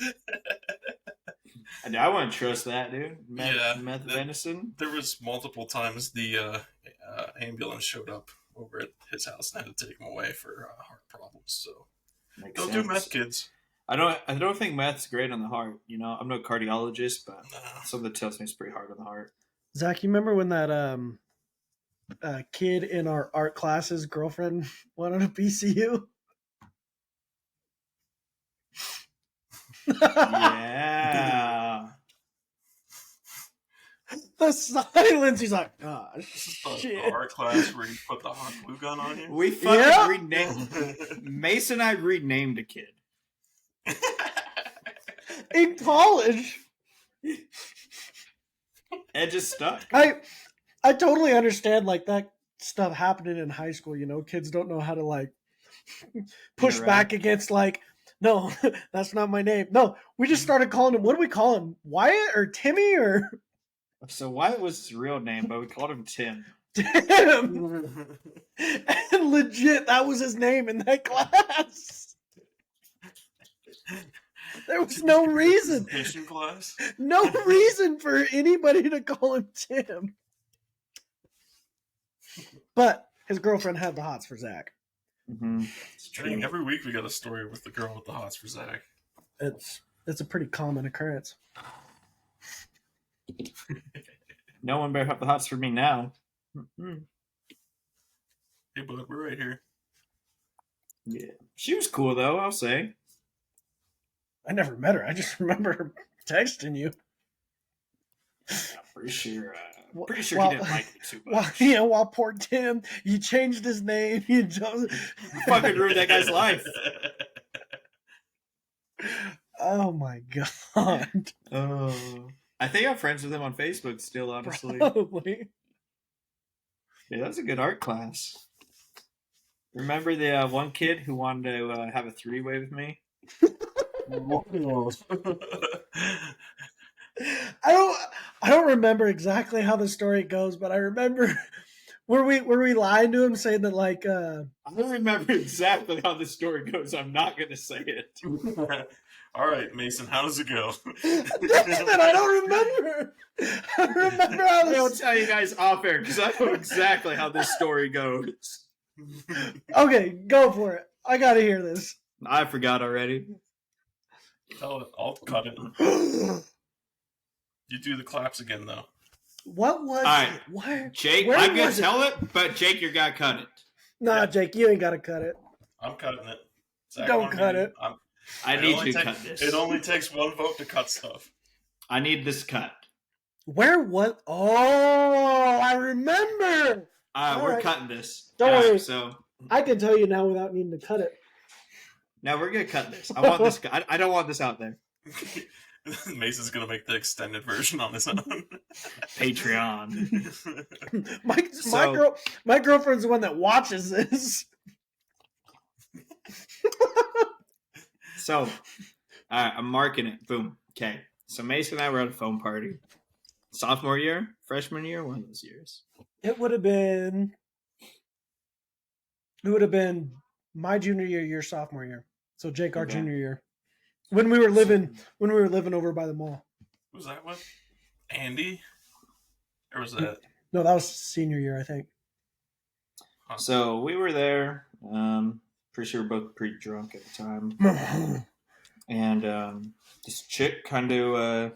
I wouldn't trust that, dude. Meth venison. There was multiple times the ambulance showed up over at his house and had to take him away for heart problems. So don't do meth, kids. I don't think meth's great on the heart. You know, I'm no cardiologist, but something tells me it's pretty hard on the heart. Zach, you remember when that kid in our art class's girlfriend went on a PCU? Yeah. The silence. He's like, gosh, shit. The art class where you put the hot glue gun on you. We fucking renamed. Mason and I renamed a kid. In college. It just stuck. I totally understand like that stuff happening in high school. You know, kids don't know how to like push back against like, no, that's not my name. No, we just started calling him. What do we call him? Wyatt or Timmy or? So Wyatt was his real name, but we called him Tim. Tim. And legit, that was his name in that class. There was no reason. Class? No reason for anybody to call him Tim. But his girlfriend had the hots for Zach. Mm-hmm. Every week we got a story with the girl with the hots for Zach. It's a pretty common occurrence. No one better have the hots for me now. Mm-hmm. Hey, bud, we're right here. Yeah, she was cool though. I'll say. I never met her. I just remember her texting you. I'm pretty sure Pretty sure he didn't like me too much. While poor Tim, you changed his name. You just fucking ruined that guy's life. Oh my god. Oh, I think I'm friends with him on Facebook still. Honestly, probably. Yeah, that's a good art class. Remember the one kid who wanted to have a three-way with me? I don't remember exactly how the story goes, but I remember were we lying to him saying that like I don't remember exactly how the story goes. I'm not gonna say it. All right, Mason, how does it go? I don't remember. I remember how I'll tell you guys off air because I know exactly how this story goes. Okay, go for it. I gotta hear this. I forgot already. Tell it. I'll cut it. You do the claps again, though. What was it? Where? Jake, where I'm going was to tell it, but Jake, you got to cut it. Nah, Jake, you ain't got to cut it. I'm cutting it. Don't cut it. I need to cut this. It only takes one vote to cut stuff. I need this cut. Where was... Oh, I remember! We're right. cutting this. Don't worry. So I can tell you now without needing to cut it. No, we're going to cut this. I want this. I don't want this out there. Mason's gonna make the extended version on his own. Patreon. My girlfriend's the one that watches this. So, I'm marking it. Boom. Okay. So Mason and I were at a foam party. Sophomore year, freshman year, one of those years. It would have been my junior year, your sophomore year. So Jake, our junior year. When we were living over by the mall. Was that what? Andy? Or was that? No, that was senior year, I think. So we were there. Pretty sure we were both pretty drunk at the time. And this chick kind of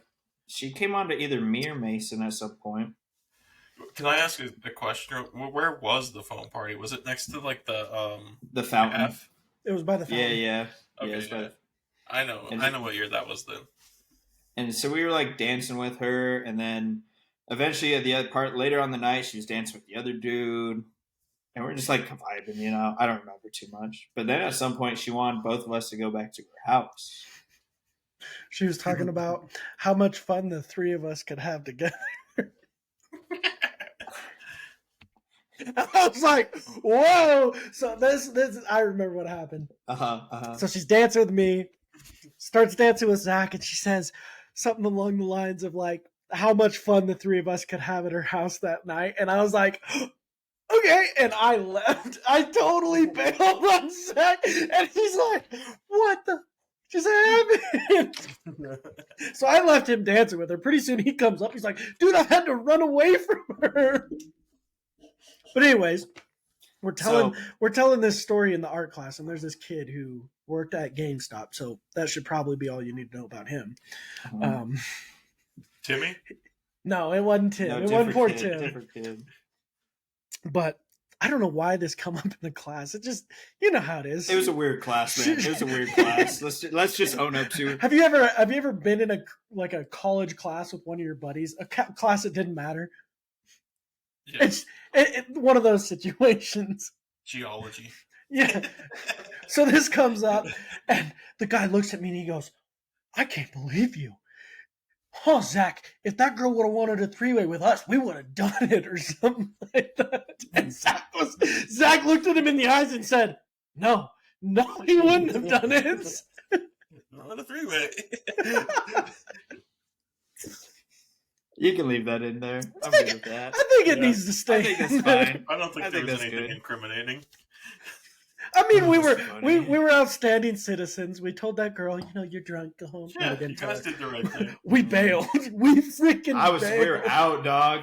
she came on to either me or Mason at some point. Can I ask a question? Where was the phone party? Was it next to like the fountain? F? It was by the fountain. Yeah. Okay, yeah. I know what year that was then. And so we were like dancing with her, and then eventually at the other part later on the night, she was dancing with the other dude, and we're just like vibing, you know. I don't remember too much, but then at some point she wanted both of us to go back to her house. She was talking about how much fun the three of us could have together. I was like, whoa. So this I remember what happened. So she's dancing with me, starts dancing with Zach, and she says something along the lines of like how much fun the three of us could have at her house that night. And I was like, okay. And I left. I totally bailed on Zach. And he's like, what the just happened? So I left him dancing with her. Pretty soon he comes up. He's like, dude, I had to run away from her. But anyways, we're telling this story in the art class, and there's this kid who worked at GameStop, so that should probably be all you need to know about him. Timmy? No, it wasn't Tim. No, it wasn't poor kid, Tim. Different kid. But I don't know why this come up in the class. It just, you know how it is. It was a weird class, man. It was a weird class. Let's just own up to it. Have you ever been in a college class with one of your buddies? A class that didn't matter. Yeah. It's one of those situations. Geology. Yeah. So this comes up, and the guy looks at me and he goes, I can't believe you. Oh, Zach, if that girl would have wanted a three-way with us, we would have done it or something like that. And Zach looked at him in the eyes and said, no, he wouldn't have done it. Not a three-way. You can leave that in there. I'm good with that. I think it needs to stay. I think it's fine. I don't think there was anything incriminating. I mean, we were outstanding citizens. We told that girl, you're drunk. Go home. Yeah, you guys did the right thing. We bailed. We freaking bailed. We were out, dog.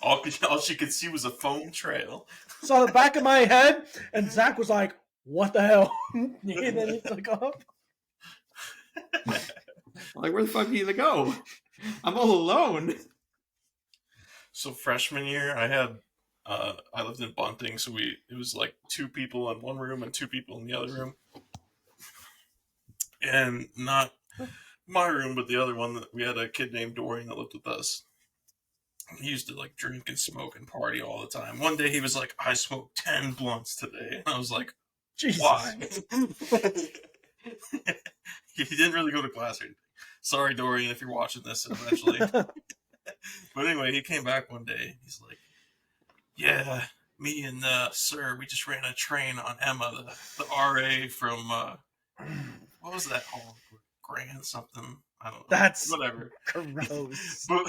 All she could see was a foam trail. Saw the back of my head, and Zach was like, what the hell? And then he took off. Like, where the fuck do you go? I'm all alone. So freshman year, I lived in Bunting, so it was like 2 people in one room and 2 people in the other room, and not my room, but the other one that we had a kid named Dorian that lived with us. He used to like drink and smoke and party all the time. One day he was like, "I smoked 10 blunts today." And I was like, Jesus. "Why?" He didn't really go to class or anything. Sorry, Dorian, if you're watching this eventually. But anyway, he came back one day. He's like, "Yeah, me and Sir, we just ran a train on Emma, the RA from what was that hall? Grand something. I don't know. That's whatever. Gross. but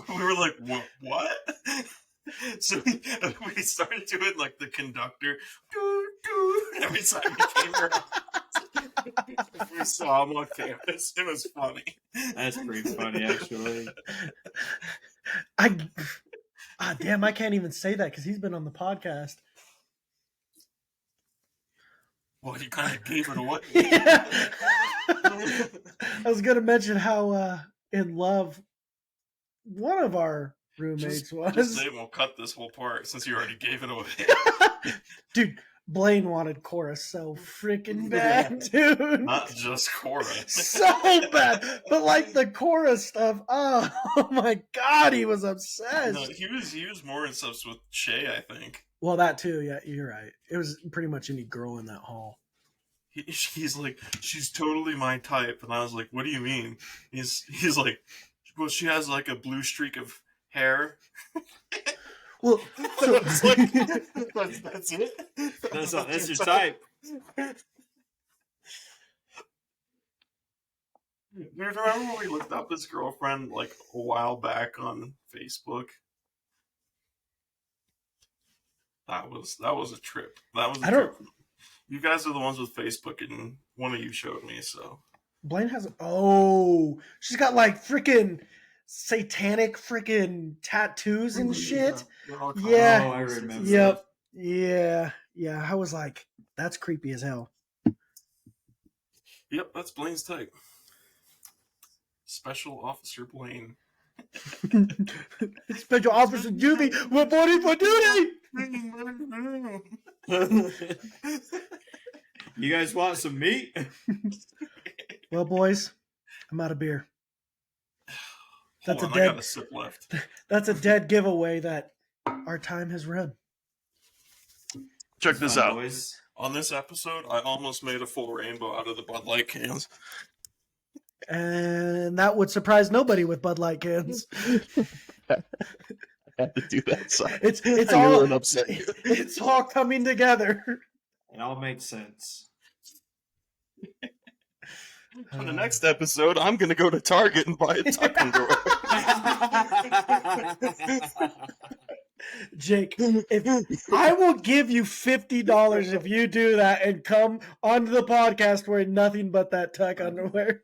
we were like, what? So we started doing like the conductor every time he came around. We saw him on campus. It was funny. That's pretty funny, actually. Damn, I can't even say that because he's been on the podcast. Well, you kind of gave it away. Yeah. I was going to mention how in love one of our roommates was. Just say we'll cut this whole part since you already gave it away. Dude, Blaine wanted chorus so freaking bad, dude. Not just chorus. So bad. But like the chorus stuff, oh my God, he was obsessed. No, he was more obsessed with Shay, I think. Well, that too, yeah, you're right. It was pretty much any girl in that hall. He's like, she's totally my type, and I was like, what do you mean? He's like, well, she has like a blue streak of hair. Well, so it's like, that's it. That's your type. Do you remember when we looked up his girlfriend like a while back on Facebook? That was a trip. That was a trip. You guys are the ones with Facebook, and one of you showed me, so. Blaine has, she's got like freaking satanic freaking tattoos and shit. Yeah. Oh, I remember. Yep. Yeah. Yeah. I was like, that's creepy as hell. Yep, that's Blaine's type. Special Officer Blaine. Special Officer Julie, reporting for duty. You guys want some meat? Well, boys, I'm out of beer. I got a sip left. That's a dead giveaway that our time has run. Check this out. Boys. On this episode, I almost made a full rainbow out of the Bud Light cans. And that would surprise nobody with Bud Light cans. I had to do that. So it's all coming together. It all makes sense. On the next episode, I'm going to go to Target and buy a tuck under. Jake, I will give you $50 if you do that and come onto the podcast wearing nothing but that tuck underwear.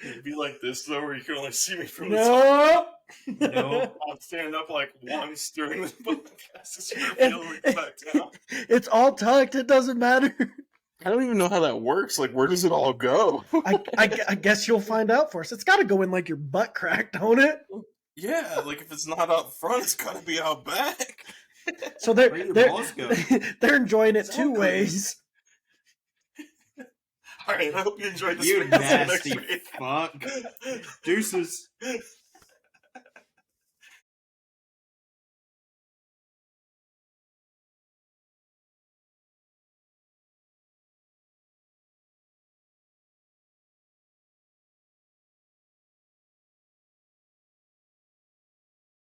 It'd be like this, though, where you can only see me from the top. No. I'll stand up like once during the podcast. It's all tucked. It doesn't matter. I don't even know how that works. Like, where does it all go? I guess you'll find out for us. It's got to go in like your butt crack, don't it? Yeah, like if it's not out front, it's got to be out back. So they're enjoying it two ways. All right, I hope you enjoyed this. You nasty fuck. Deuces.